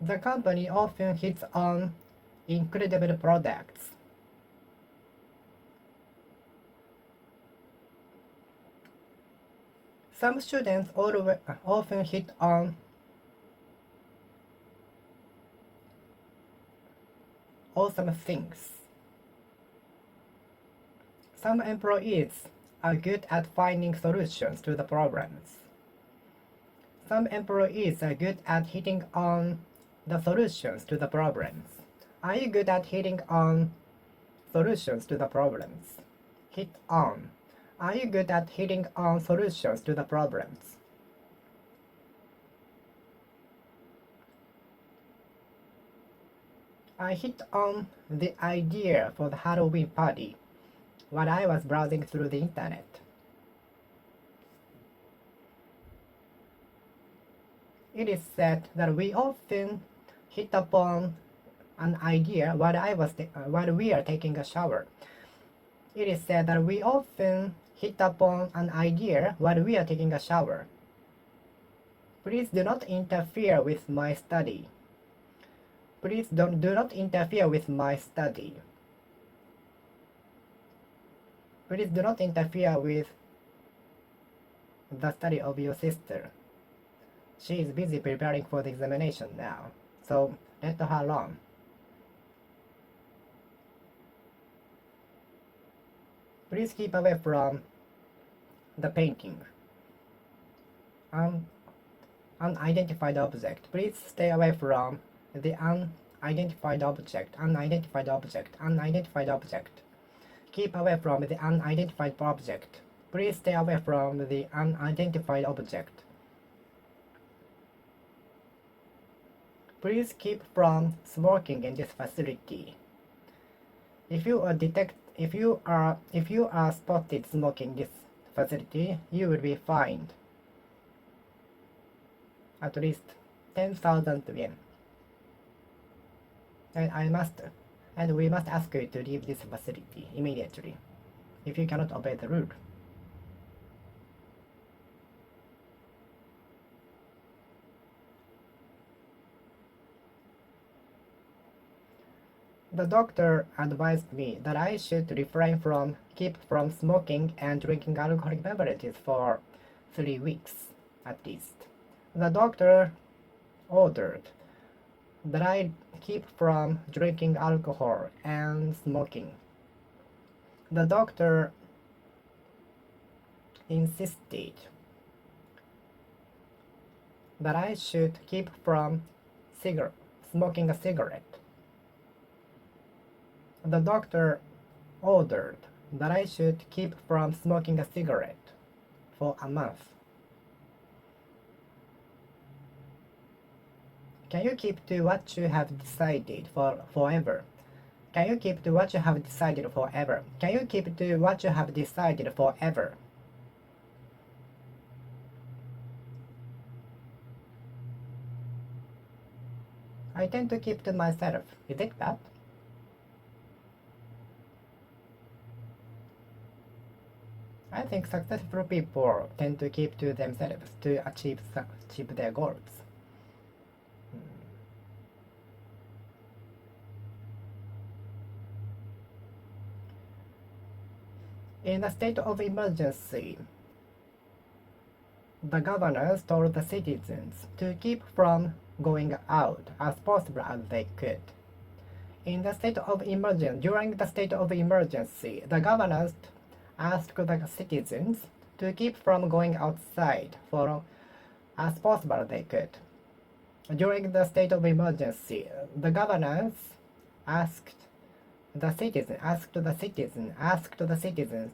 Speaker 1: The company often hits on incredible products. Some students often hit on awesome things. Some employees are good at finding solutions to the problems. Some employees are good at hitting on the solutions to the problems. Are you good at hitting on solutions to the problems? Hit on. Are you good at hitting on solutions to the problems? I hit on the idea for the Halloween party while I was browsing through the internet. It is said that we often hit upon an idea while we are taking a shower. It is said that we often hit upon an idea while we are taking a shower. Please do not interfere with my study. Please do not interfere with my study. Please do not interfere with the study of your sister. She is busy preparing for the examination now, so let her alone. Please keep away from the painting. Unidentified object. Please stay away from the unidentified object. Unidentified object. Unidentified object. Keep away from the unidentified object. Please stay away from the unidentified object. Please keep from smoking in this facility. If you are spotted smoking in this facility, you will be fined at least 10,000 yen. And we must ask you to leave this facility immediately if you cannot obey the rule. The doctor advised me that I should keep from smoking and drinking alcoholic beverages for 3 weeks at least. The doctor ordered that I keep from drinking alcohol and smoking. The doctor insisted that I should keep from smoking a cigarette. The doctor ordered that I should keep from smoking a cigarette for a month. Can you keep to what you have decided forever? Can you keep to what you have decided forever? Can you keep to what you have decided forever? I tend to keep to myself. Is it bad? I think successful people tend to keep to themselves to achieve their goals. In a state of emergency, The governors told the citizens to keep from going out as possible as they could. In the state of emergency, during the state of emergency, the governors asked the citizens to keep from going outside for as possible as they could. During the state of emergency, the governors asked the citizens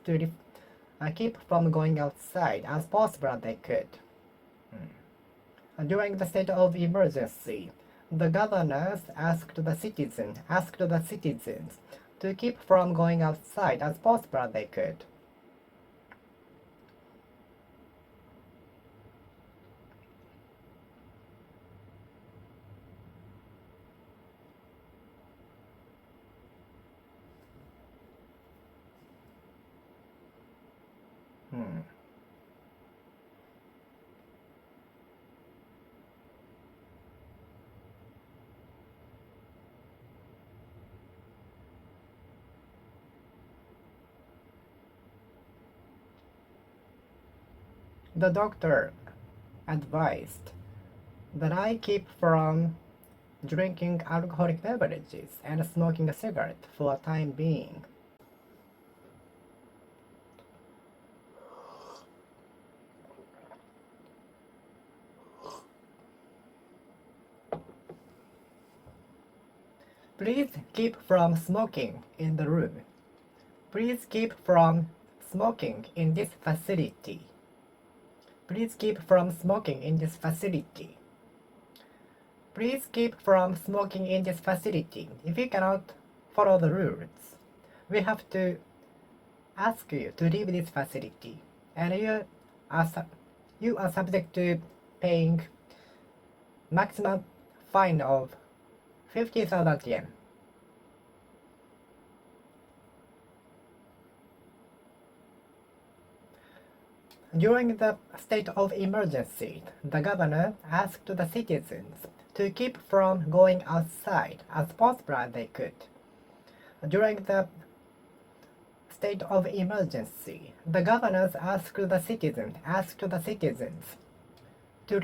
Speaker 1: to keep from going outside as possible as they could. During the state of emergency, the governors asked the citizens to keep from going outside as possible as they could. The doctor advised that I keep from drinking alcoholic beverages and smoking a cigarette for a time being. Please keep from smoking in the room. Please keep from smoking in this facility. Please keep from smoking in this facility. Please keep from smoking in this facility. If you cannot follow the rules, we have to ask you to leave this facility, and you are subject to paying maximum fine of 50,000 yen. During the state of emergency, the governor asked the citizens to keep from going outside as possible as they could. During the state of emergency, the governors asked the citizens to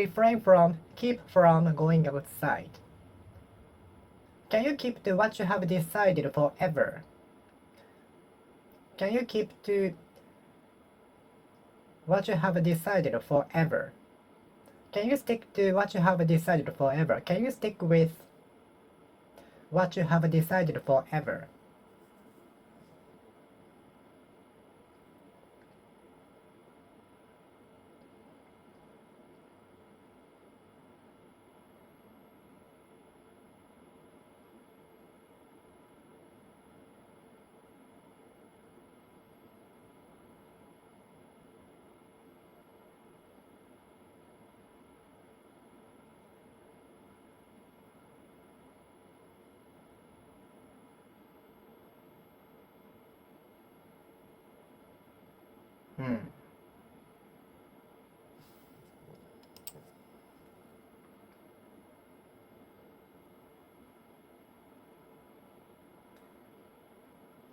Speaker 1: keep from going outside. Can you keep to what you have decided forever? Can you keep to what you have decided forever? Can you stick to what you have decided forever? Can you stick with what you have decided forever?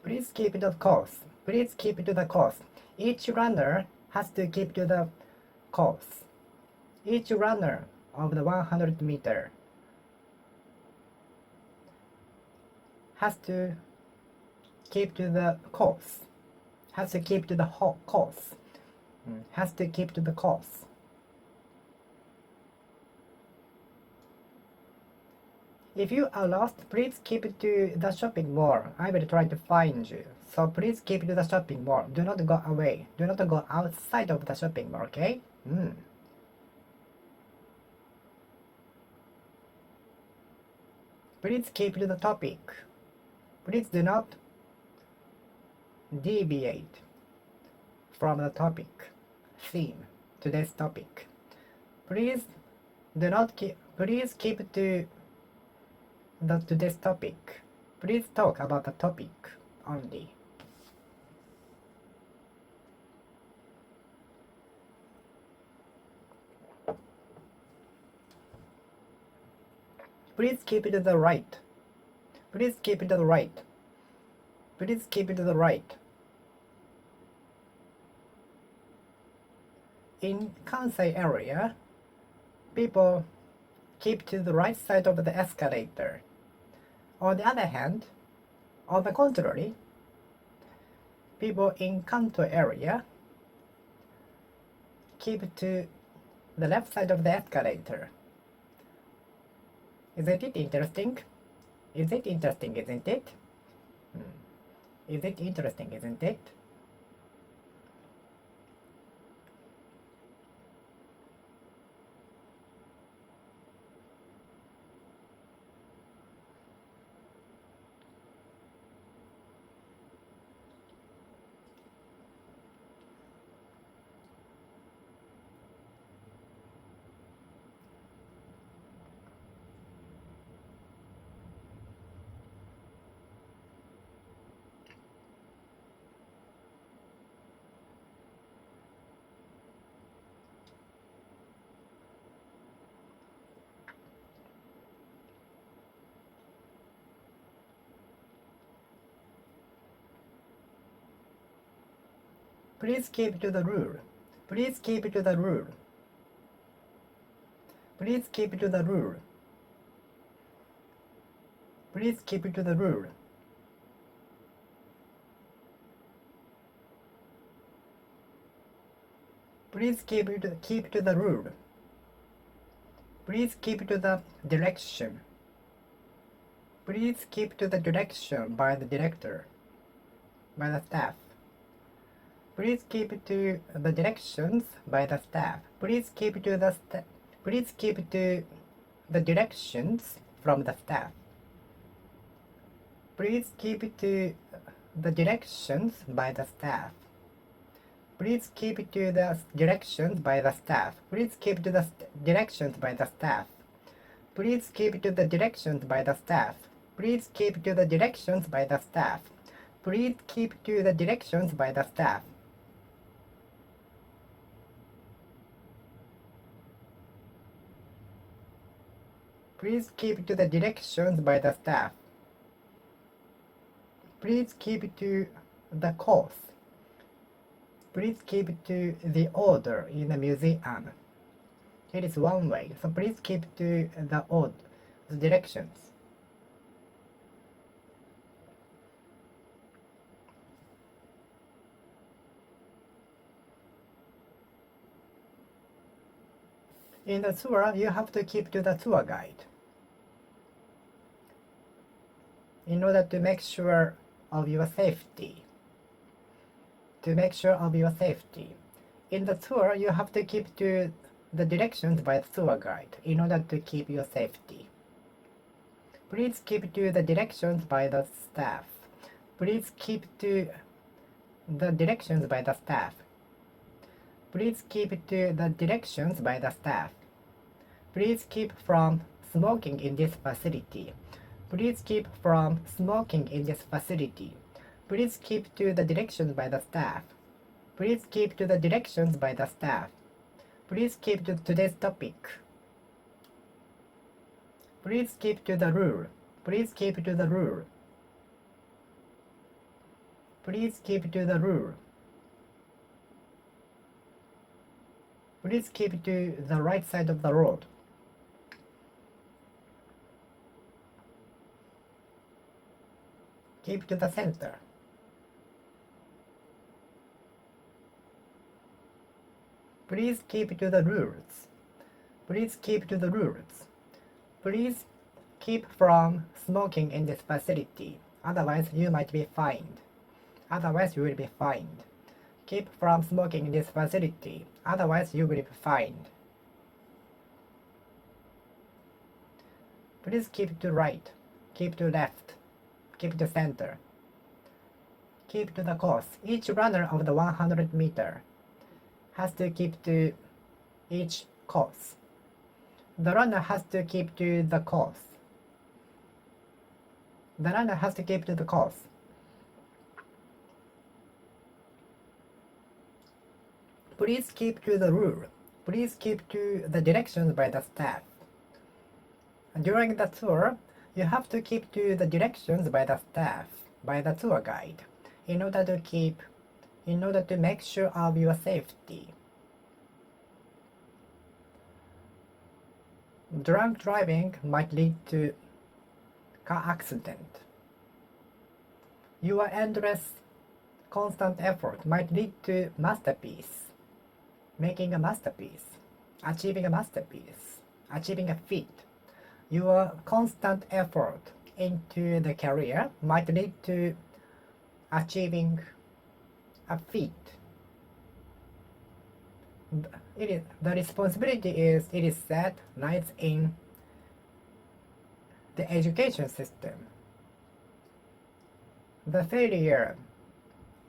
Speaker 1: Please keep the course. Please keep to the course. Each runner has to keep to the course. Each runner of the 100 meter has to keep to the course. Has to keep to the course. Has to keep to the course. If you are lost, please keep to the shopping mall. I will try to find you. So please keep to the shopping mall. Do not go away. Do not go outside of the shopping mall, okay? Please keep to the topic. Please do not deviate from the topic, theme, today's topic. Please keep to today's topic. Please talk about the topic only. Please keep it to the right. Please keep it to the right. Please keep it to the right. In Kansai area, people keep to the right side of the escalator. On the other hand, on the contrary, people in Kanto area keep to the left side of the escalator. Isn't it interesting? Is it interesting, isn't it? Is it interesting, isn't it? Please keep to the rule. Please keep to the rule. Please keep to the rule. Please keep to the rule. Please keep to the rule. Please keep to the direction. Please keep to the direction by the director, by the staff. Please keep to the directions by the staff. Please keep to the Please keep to the directions from the staff. Please keep to the directions by the staff. Please keep to the directions by the staff. Please keep to the directions by the staff. Please keep to the directions by the staff. Please keep to the directions by the staff. Please keep to the directions by the staff. Please keep to the directions by the staff. Please keep to the course. Please keep to the order in the museum. It is one way, so please keep to the order, the directions. In the tour, you have to keep to the tour guide in order to make sure of your safety. To make sure of your safety. In the tour, you have to keep to the directions by the tour guide in order to keep your safety. Please keep to the directions by the staff. Please keep to the directions by the staff. Please keep to the directions by the staff. Please keep from smoking in this facility. Please keep from smoking in this facility. Please keep to the directions by the staff. Please keep to the directions by the staff. Please keep to today's topic. Please keep to the rule. Please keep to the rule. Please keep to the rule. Please keep to the right side of the road. Keep to the center. Please keep to the rules. Please keep to the rules. Please keep from smoking in this facility. Otherwise, you might be fined. Otherwise, you will be fined. Keep from smoking in this facility. Otherwise, you will be fined. Please keep to right. Keep to left. Keep to center. Keep to the course. Each runner of the 100 meter has to keep to each course. The runner has to keep to the course. The runner has to keep to the course. Please keep to the rule. Please keep to the directions by the staff. During the tour, you have to keep to the directions by the staff, by the tour guide, in order to make sure of your safety. Drunk driving might lead to car accident. Your endless, constant effort might lead to masterpiece, making a masterpiece, achieving a masterpiece, achieving a feat. Your constant effort into the career might lead to achieving a feat. The responsibility it is said, lies in the education system. The failure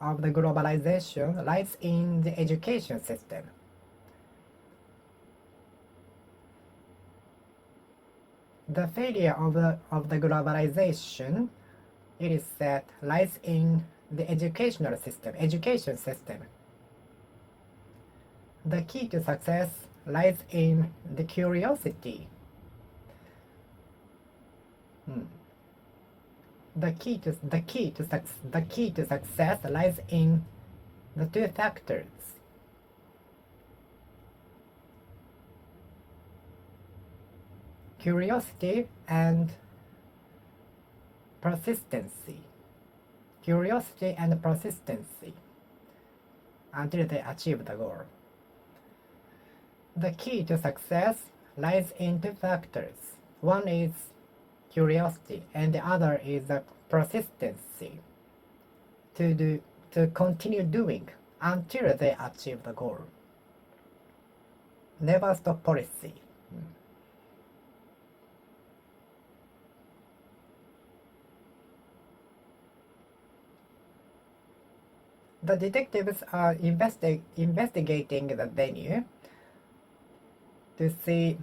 Speaker 1: of the globalization lies in the education system. The failure of the globalization, it is said, lies in the educational system, education system. The key to success lies in the curiosity. The key to success lies in the two factors. Curiosity and persistency. Curiosity and persistency until they achieve the goal. The key to success lies in two factors. One is curiosity and the other is the persistency to continue doing until they achieve the goal. Never stop policy. The detectives are investigating the venue to see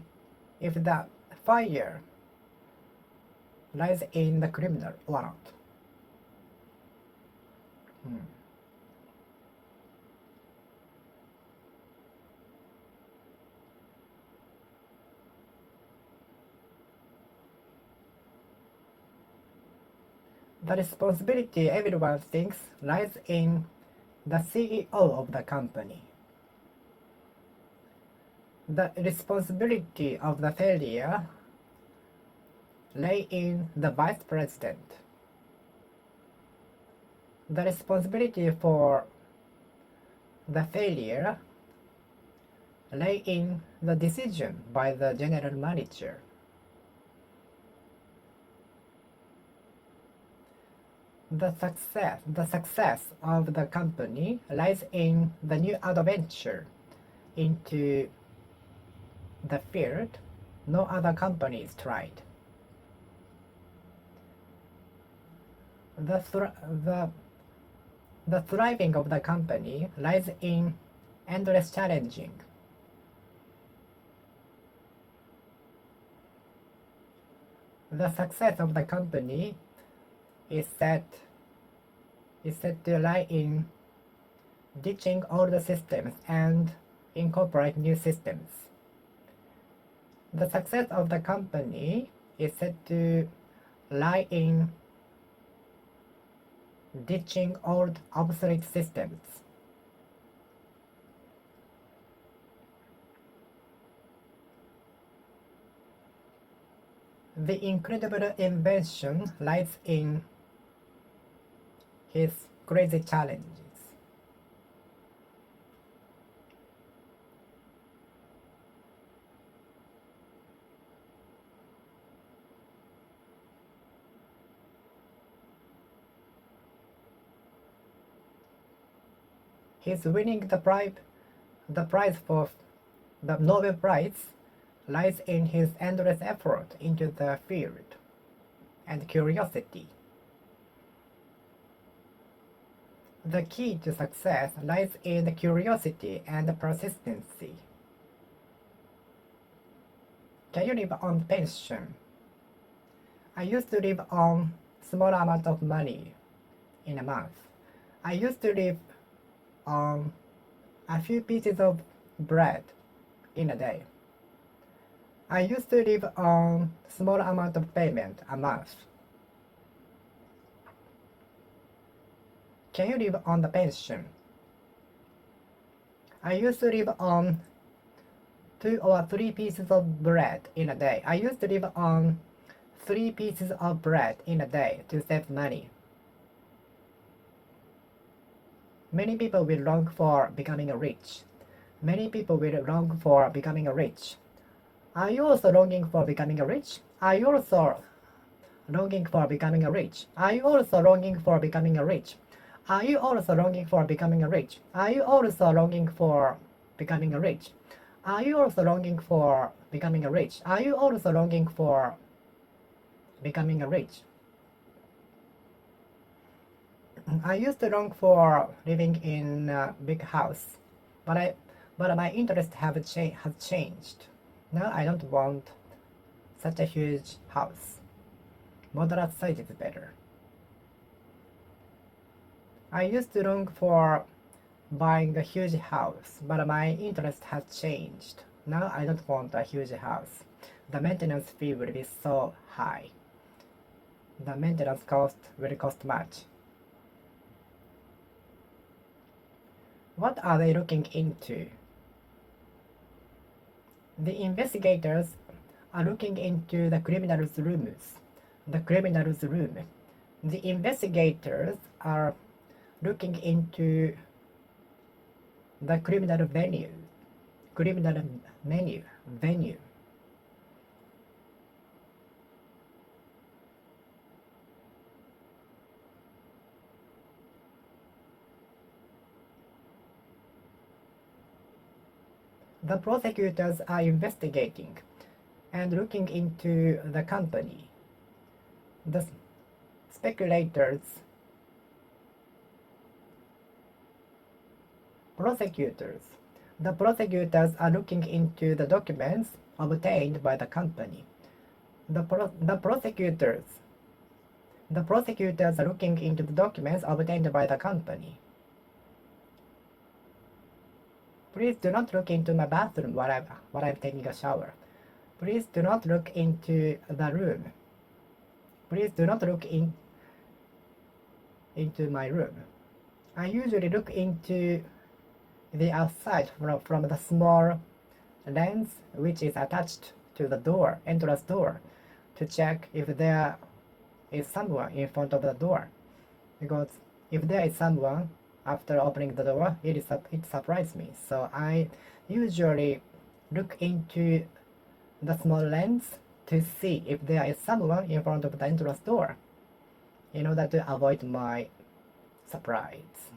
Speaker 1: if the fire lies in the criminal or not. The responsibility, everyone thinks, lies in the CEO of the company. The responsibility of the failure lay in the vice president. The responsibility for the failure lay in the decision by the general manager. The success of the company lies in the new adventure into the field no other companies tried. The thriving of the company lies in endless challenging. The success of the company is said to lie in ditching old systems and incorporate new systems. The success of the company is said to lie in ditching old obsolete systems. The incredible invention lies in his crazy challenges. His winning the prize for the Nobel Prize lies in his endless effort into the field and curiosity. The key to success lies in the curiosity and the persistency. Can you live on pension? I used to live on small amount of money in a month. I used to live on a few pieces of bread in a day. I used to live on small amount of payment a month. Can you live on the pension? I used to live on 2 or 3 pieces of bread in a day. I used to live on 3 pieces of bread in a day to save money. Many people will long for becoming rich. Many people will long for becoming rich. Are you also longing for becoming rich? Are you also longing for becoming rich? Are you also longing for becoming rich? Are you also longing for becoming rich? Are you also longing for becoming rich? Are you also longing for becoming rich? Are you also longing for becoming rich? I used to long for living in a big house, but my interests has changed. Now I don't want such a huge house. Moderate size is better. I used to long for buying a huge house, but my interest has changed. Now I don't want a huge house. The maintenance fee will be so high. The maintenance cost will cost much. What are they looking into? The investigators are looking into the criminal's rooms. The criminal's room. The investigators are looking into the criminal venue. Criminal venue. The prosecutors are investigating and looking into the company. The speculators, the prosecutors are looking into the documents obtained by the company. The prosecutors are looking into the documents obtained by the company. Please do not look into my bathroom while I'm taking a shower. Please do not look into the room. Please do not look into my room. I usually look into the outside from the small lens which is attached to the door, entrance door, to check if there is someone in front of the door. Because if there is someone after opening the door, it surprises me. So I usually look into the small lens to see if there is someone in front of the entrance door in order to avoid my surprise.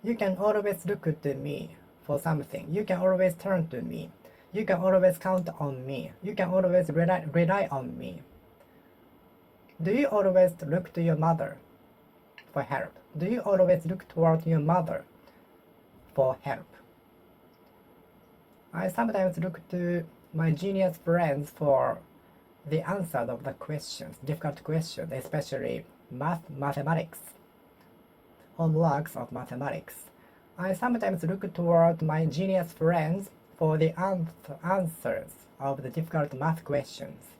Speaker 1: You can always look to me for something. You can always turn to me. You can always count on me. You can always rely on me. Do you always look to your mother for help? Do you always look toward your mother for help? I sometimes look to my genius friends for the answer of the questions, difficult questions, especially mathematics, homeworks of mathematics. I sometimes look toward my genius friends for the answers of the difficult math questions.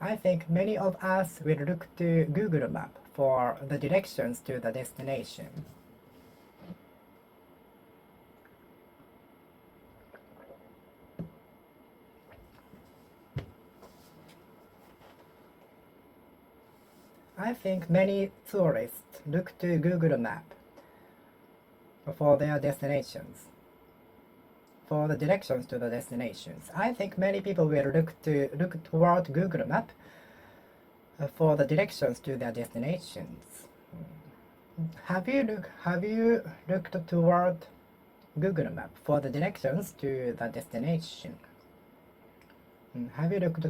Speaker 1: I think many of us will look to Google Map for the directions to the destination. I think many tourists look to Google Map for their destinations, for the directions to the destinations. I think many people will look toward Google Map for the directions to their destinations. Have you looked toward Google Map for the directions to the destination? Have you looked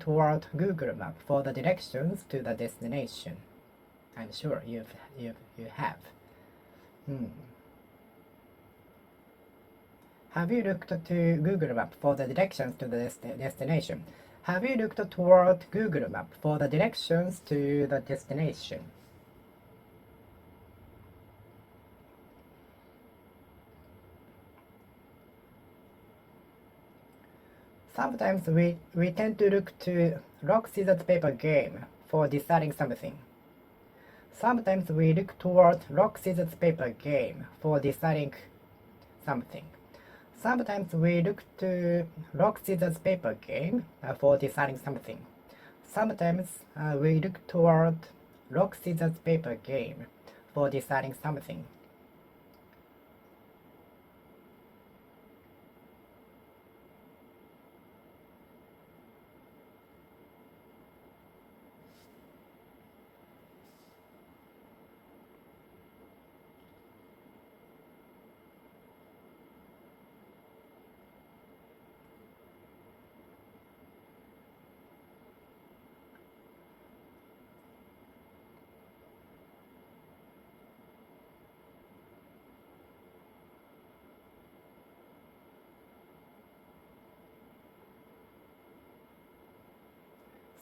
Speaker 1: toward Google Map for the directions to the destination? I'm sure you have. Have you looked to Google Map for the directions to the destination? Have you looked toward Google Map for the directions to the destination? Sometimes we tend to look to rock, scissors, paper game for deciding something. Sometimes we look toward rock, scissors, paper game for deciding something. Sometimes we look to rock, scissors, paper game for deciding something. Sometimes we look toward rock, scissors, paper game for deciding something.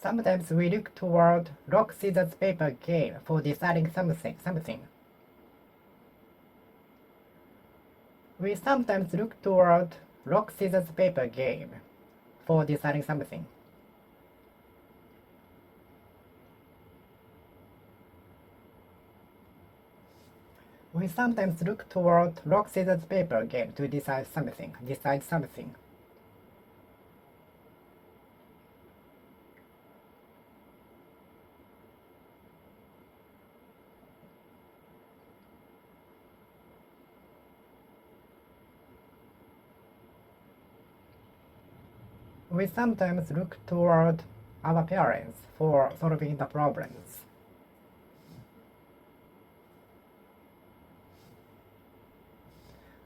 Speaker 1: Sometimes we look toward rock, scissors, paper game for deciding something. We sometimes look toward rock, scissors, paper game for deciding something. We sometimes look toward rock, scissors, paper game to decide something. We sometimes look toward our parents for solving the problems.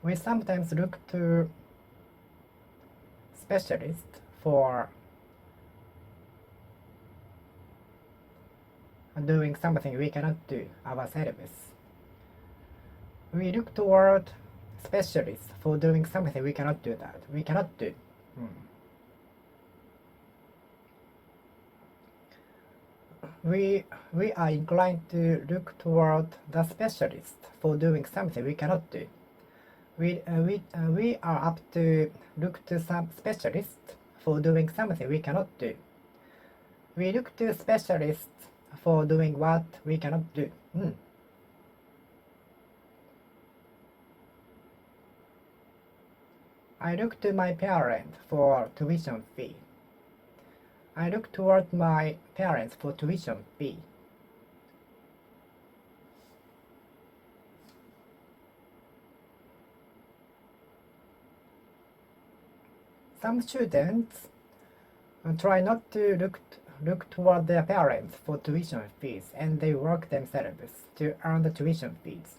Speaker 1: We sometimes look to specialists for doing something we cannot do ourselves. We look toward specialists for doing something we cannot do. We are inclined to look toward the specialist for doing something we cannot do. We are up to look to some specialist for doing something we cannot do. We look to specialists for doing what we cannot do. I look to my parents for tuition fee. I look toward my parents for tuition fee. Some students try not to look toward their parents for tuition fees, and they work themselves to earn the tuition fees.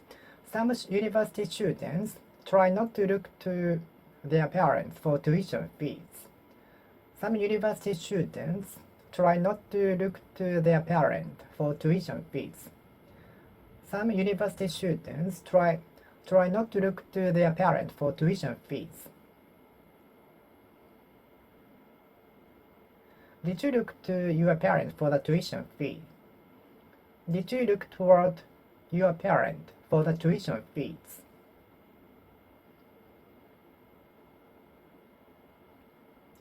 Speaker 1: Some university students try not to look to their parents for tuition fees. Some university students try not to look to their parents for tuition fees. Some university students try not to look to their parents for tuition fees. Did you look to your parents for the tuition fee? Did you look toward your parent for the tuition fees?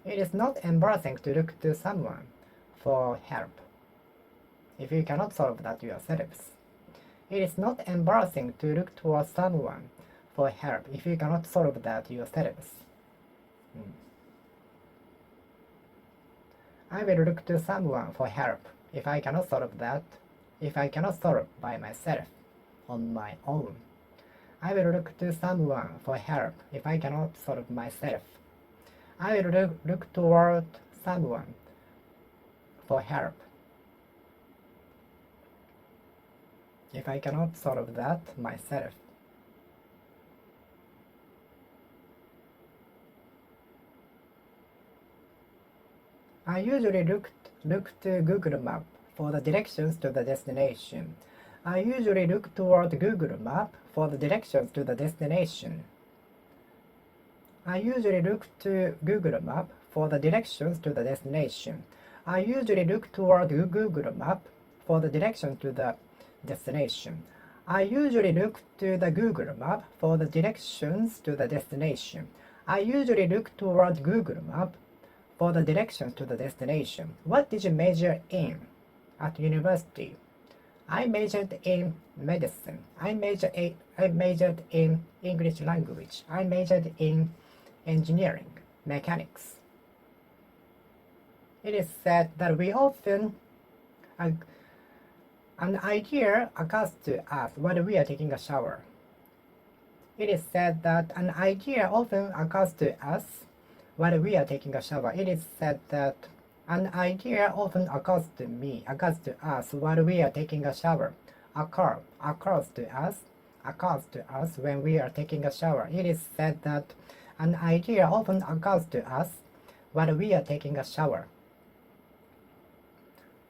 Speaker 1: It is not embarrassing to look to someone for help if you cannot solve that yourselves. It is not embarrassing to look toward someone for help if you cannot solve that yourselves. I will look to someone for help if I cannot solve by myself, on my own. I will look to someone for help if I cannot solve myself. I will look toward someone for help if I cannot solve that myself. I usually look to Google Map for the directions to the destination. I usually look toward Google Map for the directions to the destination. I usually look to Google Map for the directions to the destination. I usually look toward Google Map for the direction to the destination. I usually look to the Google Map for the directions to the destination. I usually look toward Google Map for the directions to the destination. What did you major in at university? I majored in medicine. I majored in English language. I majored in engineering, mechanics. It is said that we often an idea occurs to us while we are taking a shower. It is said that an idea often occurs to us while we are taking a shower. It is said that an idea often occurs to us while we are taking a shower. Occurs to us when we are taking a shower. It is said that an idea often occurs to us while we are taking a shower.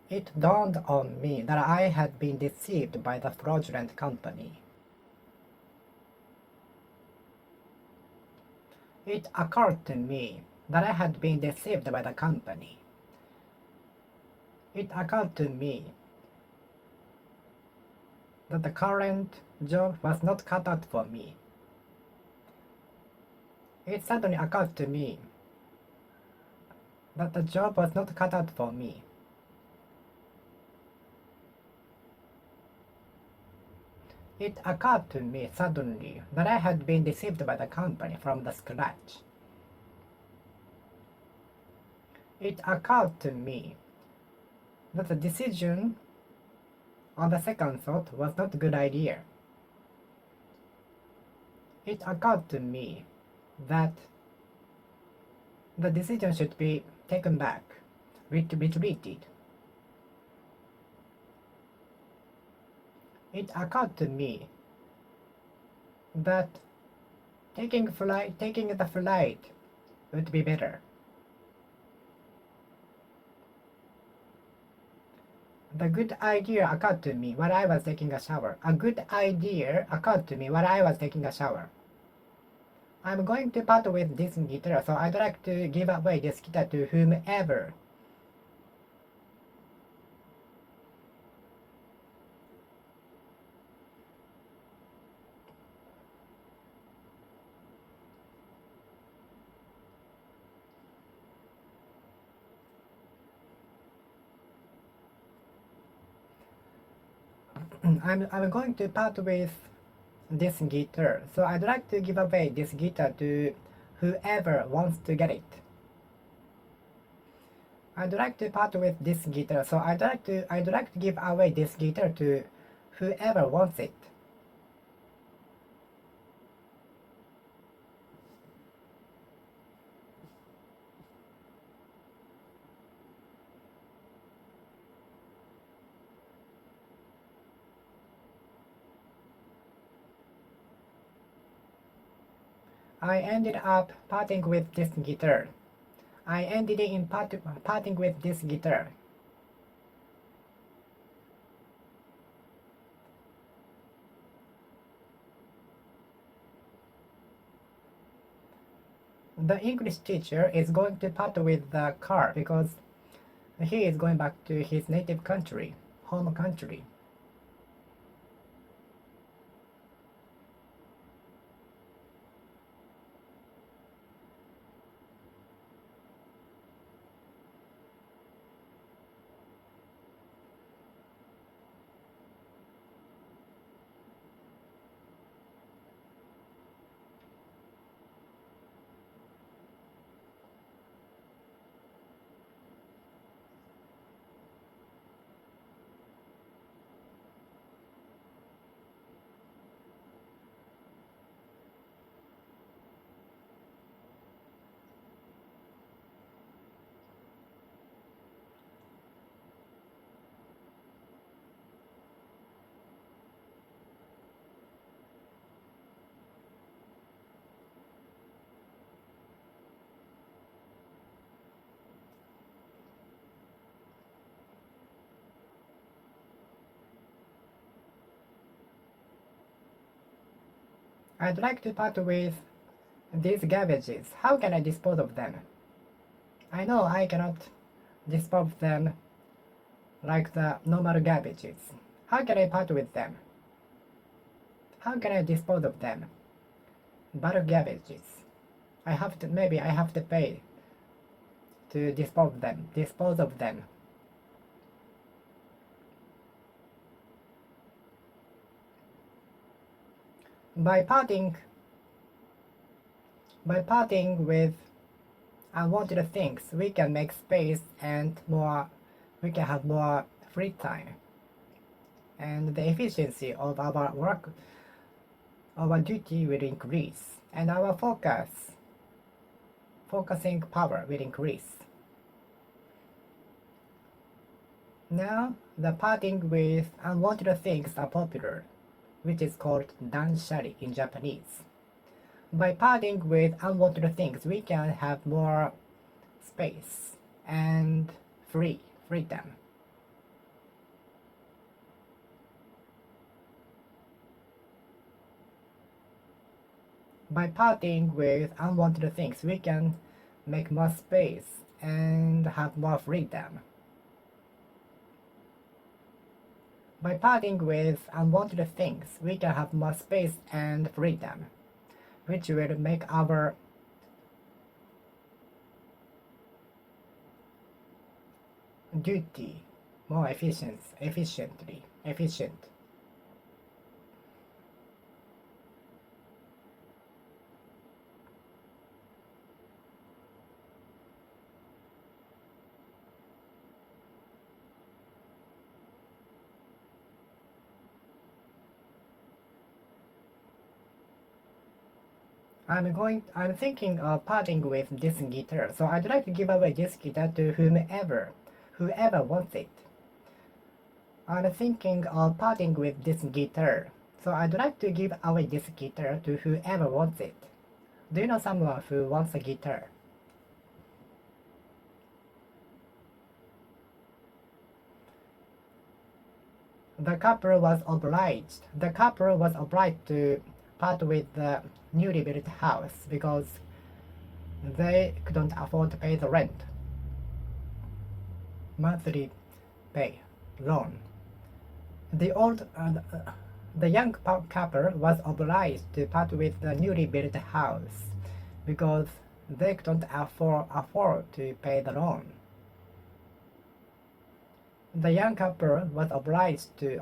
Speaker 1: It dawned on me that I had been deceived by the fraudulent company. It occurred to me that I had been deceived by the company. It occurred to me that the current job was not cut out for me. It suddenly occurred to me that the job was not cut out for me. It occurred to me suddenly that I had been deceived by the company from the scratch. It occurred to me that the decision on the second thought was not a good idea. It occurred to me that the decision should be taken back, retreated. It occurred to me that taking the flight would be better. The good idea occurred to me while I was taking a shower. A good idea occurred to me while I was taking a shower. I'm going to part with this guitar, so I'd like to give away this guitar to whomever. I'm going to part with this guitar, so I'd like to give away this guitar to whoever wants to get it. I'd like to part with this guitar, so I'd like to give away this guitar to whoever wants it. I ended up parting with this guitar. I ended in parting with this guitar. The English teacher is going to part with the car because he is going back to his native country, home country. I'd like to part with these garbages. How can I dispose of them? I know I cannot dispose of them like the normal garbages. How can I part with them? How can I dispose of them? Bulk garbages. Maybe I have to pay to dispose of them. By parting with unwanted things, we can make space and we can have more free time, and the efficiency of our work, our duty will increase, and our focusing power will increase. Now, the parting with unwanted things are popular, which is called danshari in Japanese. By parting with unwanted things, we can have more space and freedom. By parting with unwanted things, we can make more space and have more freedom. By parting with unwanted things, we can have more space and freedom, which will make our duty more efficient. I'm thinking of parting with this guitar, so I'd like to give away this guitar to whoever wants it. I'm thinking of parting with this guitar, so I'd like to give away this guitar to whoever wants it. Do you know someone who wants a guitar? The couple was obliged to part with the newly built house because they couldn't afford to pay the rent, monthly pay, loan. The young couple was obliged to part with the newly built house because they couldn't afford to pay the loan. The young couple was obliged to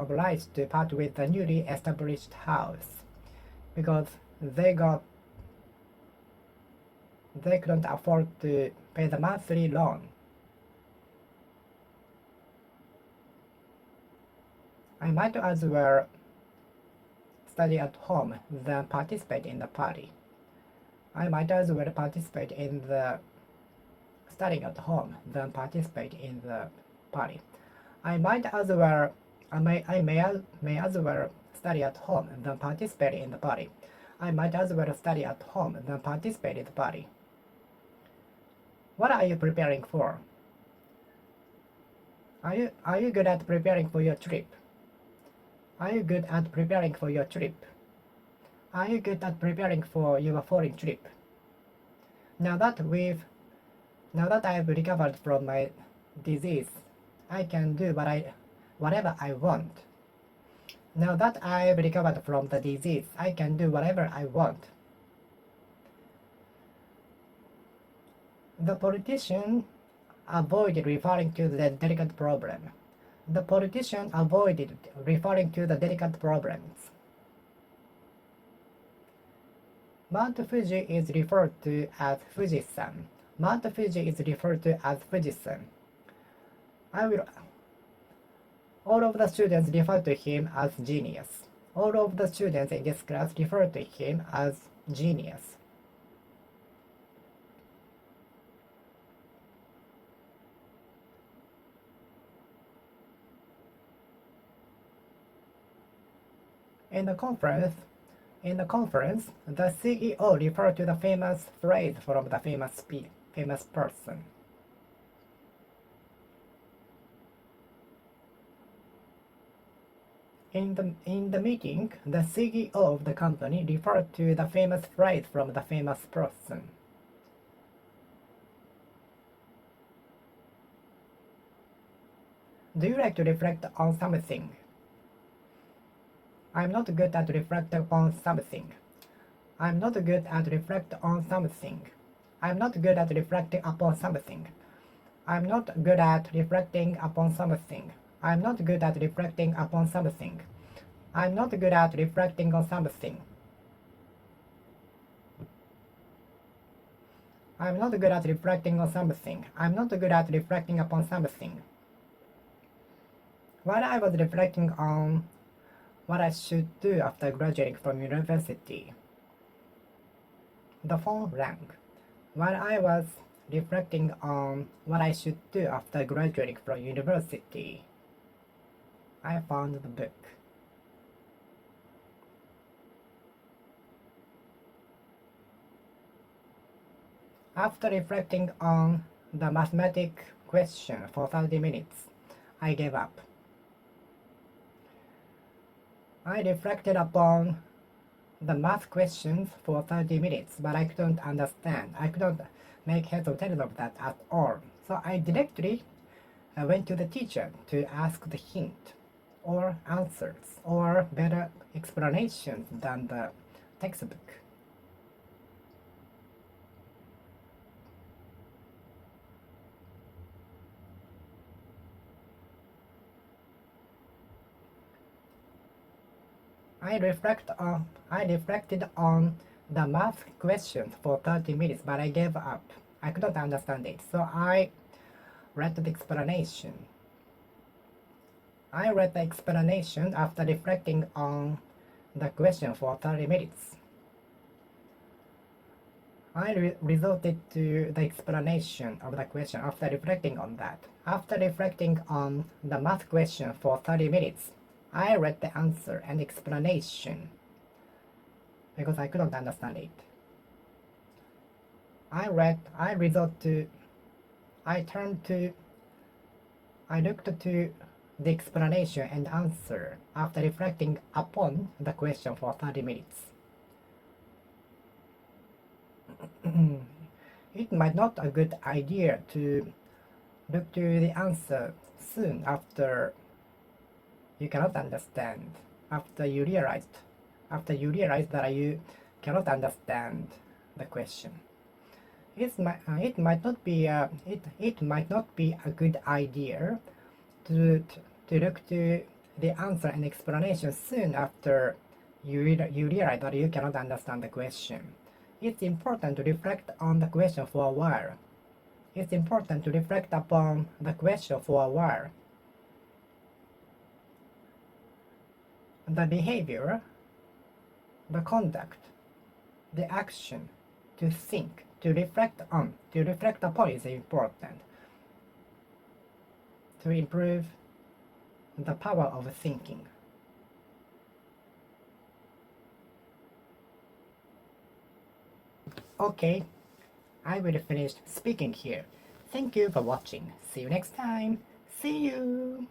Speaker 1: part with the newly established house because they couldn't afford to pay the monthly loan. I might as well study at home than participate in the party. I might as well participate in the studying at home than participate in the party. I may as well study at home than participate in the party. I might as well study at home than participate in the party. What are you preparing for? Are you good at preparing for your trip? Are you good at preparing for your trip? Are you good at preparing for your foreign trip? Now that I've recovered from my disease, I can do whatever I want. Now that I've recovered from the disease, I can do whatever I want. The politician avoided referring to the delicate problem. The politician avoided referring to the delicate problems. Mount Fuji is referred to as Fuji-san. Mount Fuji is referred to as Fuji-san. All of the students refer to him as genius. All of the students in this class refer to him as genius. In the conference, the CEO referred to the famous phrase from the famous person. In the meeting, the CEO of the company referred to the famous phrase from the famous person. Do you like to reflect on something? I'm not good at reflecting on something. I'm not good at reflecting on something. I'm not good at reflecting upon something. I'm not good at reflecting upon something. I'm not good at reflecting upon something. I'm not good at reflecting on something. I'm not good at reflecting on something. I'm not good at reflecting upon something. While I was reflecting on what I should do after graduating from university, the phone rang. While I was reflecting on what I should do after graduating from university, I found the book. After reflecting on the mathematics question for 30 minutes, I gave up. I reflected upon the math questions for 30 minutes, but I couldn't understand. I couldn't make heads or tails of that at all. So I directly went to the teacher to ask the hint or answers or better explanations than the textbook. I reflected on the math questions for 30 minutes, but I gave up. I couldn't understand it, so I read the explanation. I read the explanation after reflecting on the question for 30 minutes. I resorted to the explanation of the question after reflecting on that. After reflecting on the math question for 30 minutes, I read the answer and explanation because I couldn't understand it. I looked to the explanation and answer after reflecting upon the question for 30 minutes. It might not be a good idea to look to the answer soon after you cannot understand, after you realize that you cannot understand the question. It might not be a good idea to look to the answer and explanation soon after you realize that you cannot understand the question. It's important to reflect on the question for a while. It's important to reflect upon the question for a while. The behavior, the conduct, the action, to think, to reflect upon is important to improve the power of thinking. Okay, I will finish speaking here. Thank you for watching. See you next time. See you!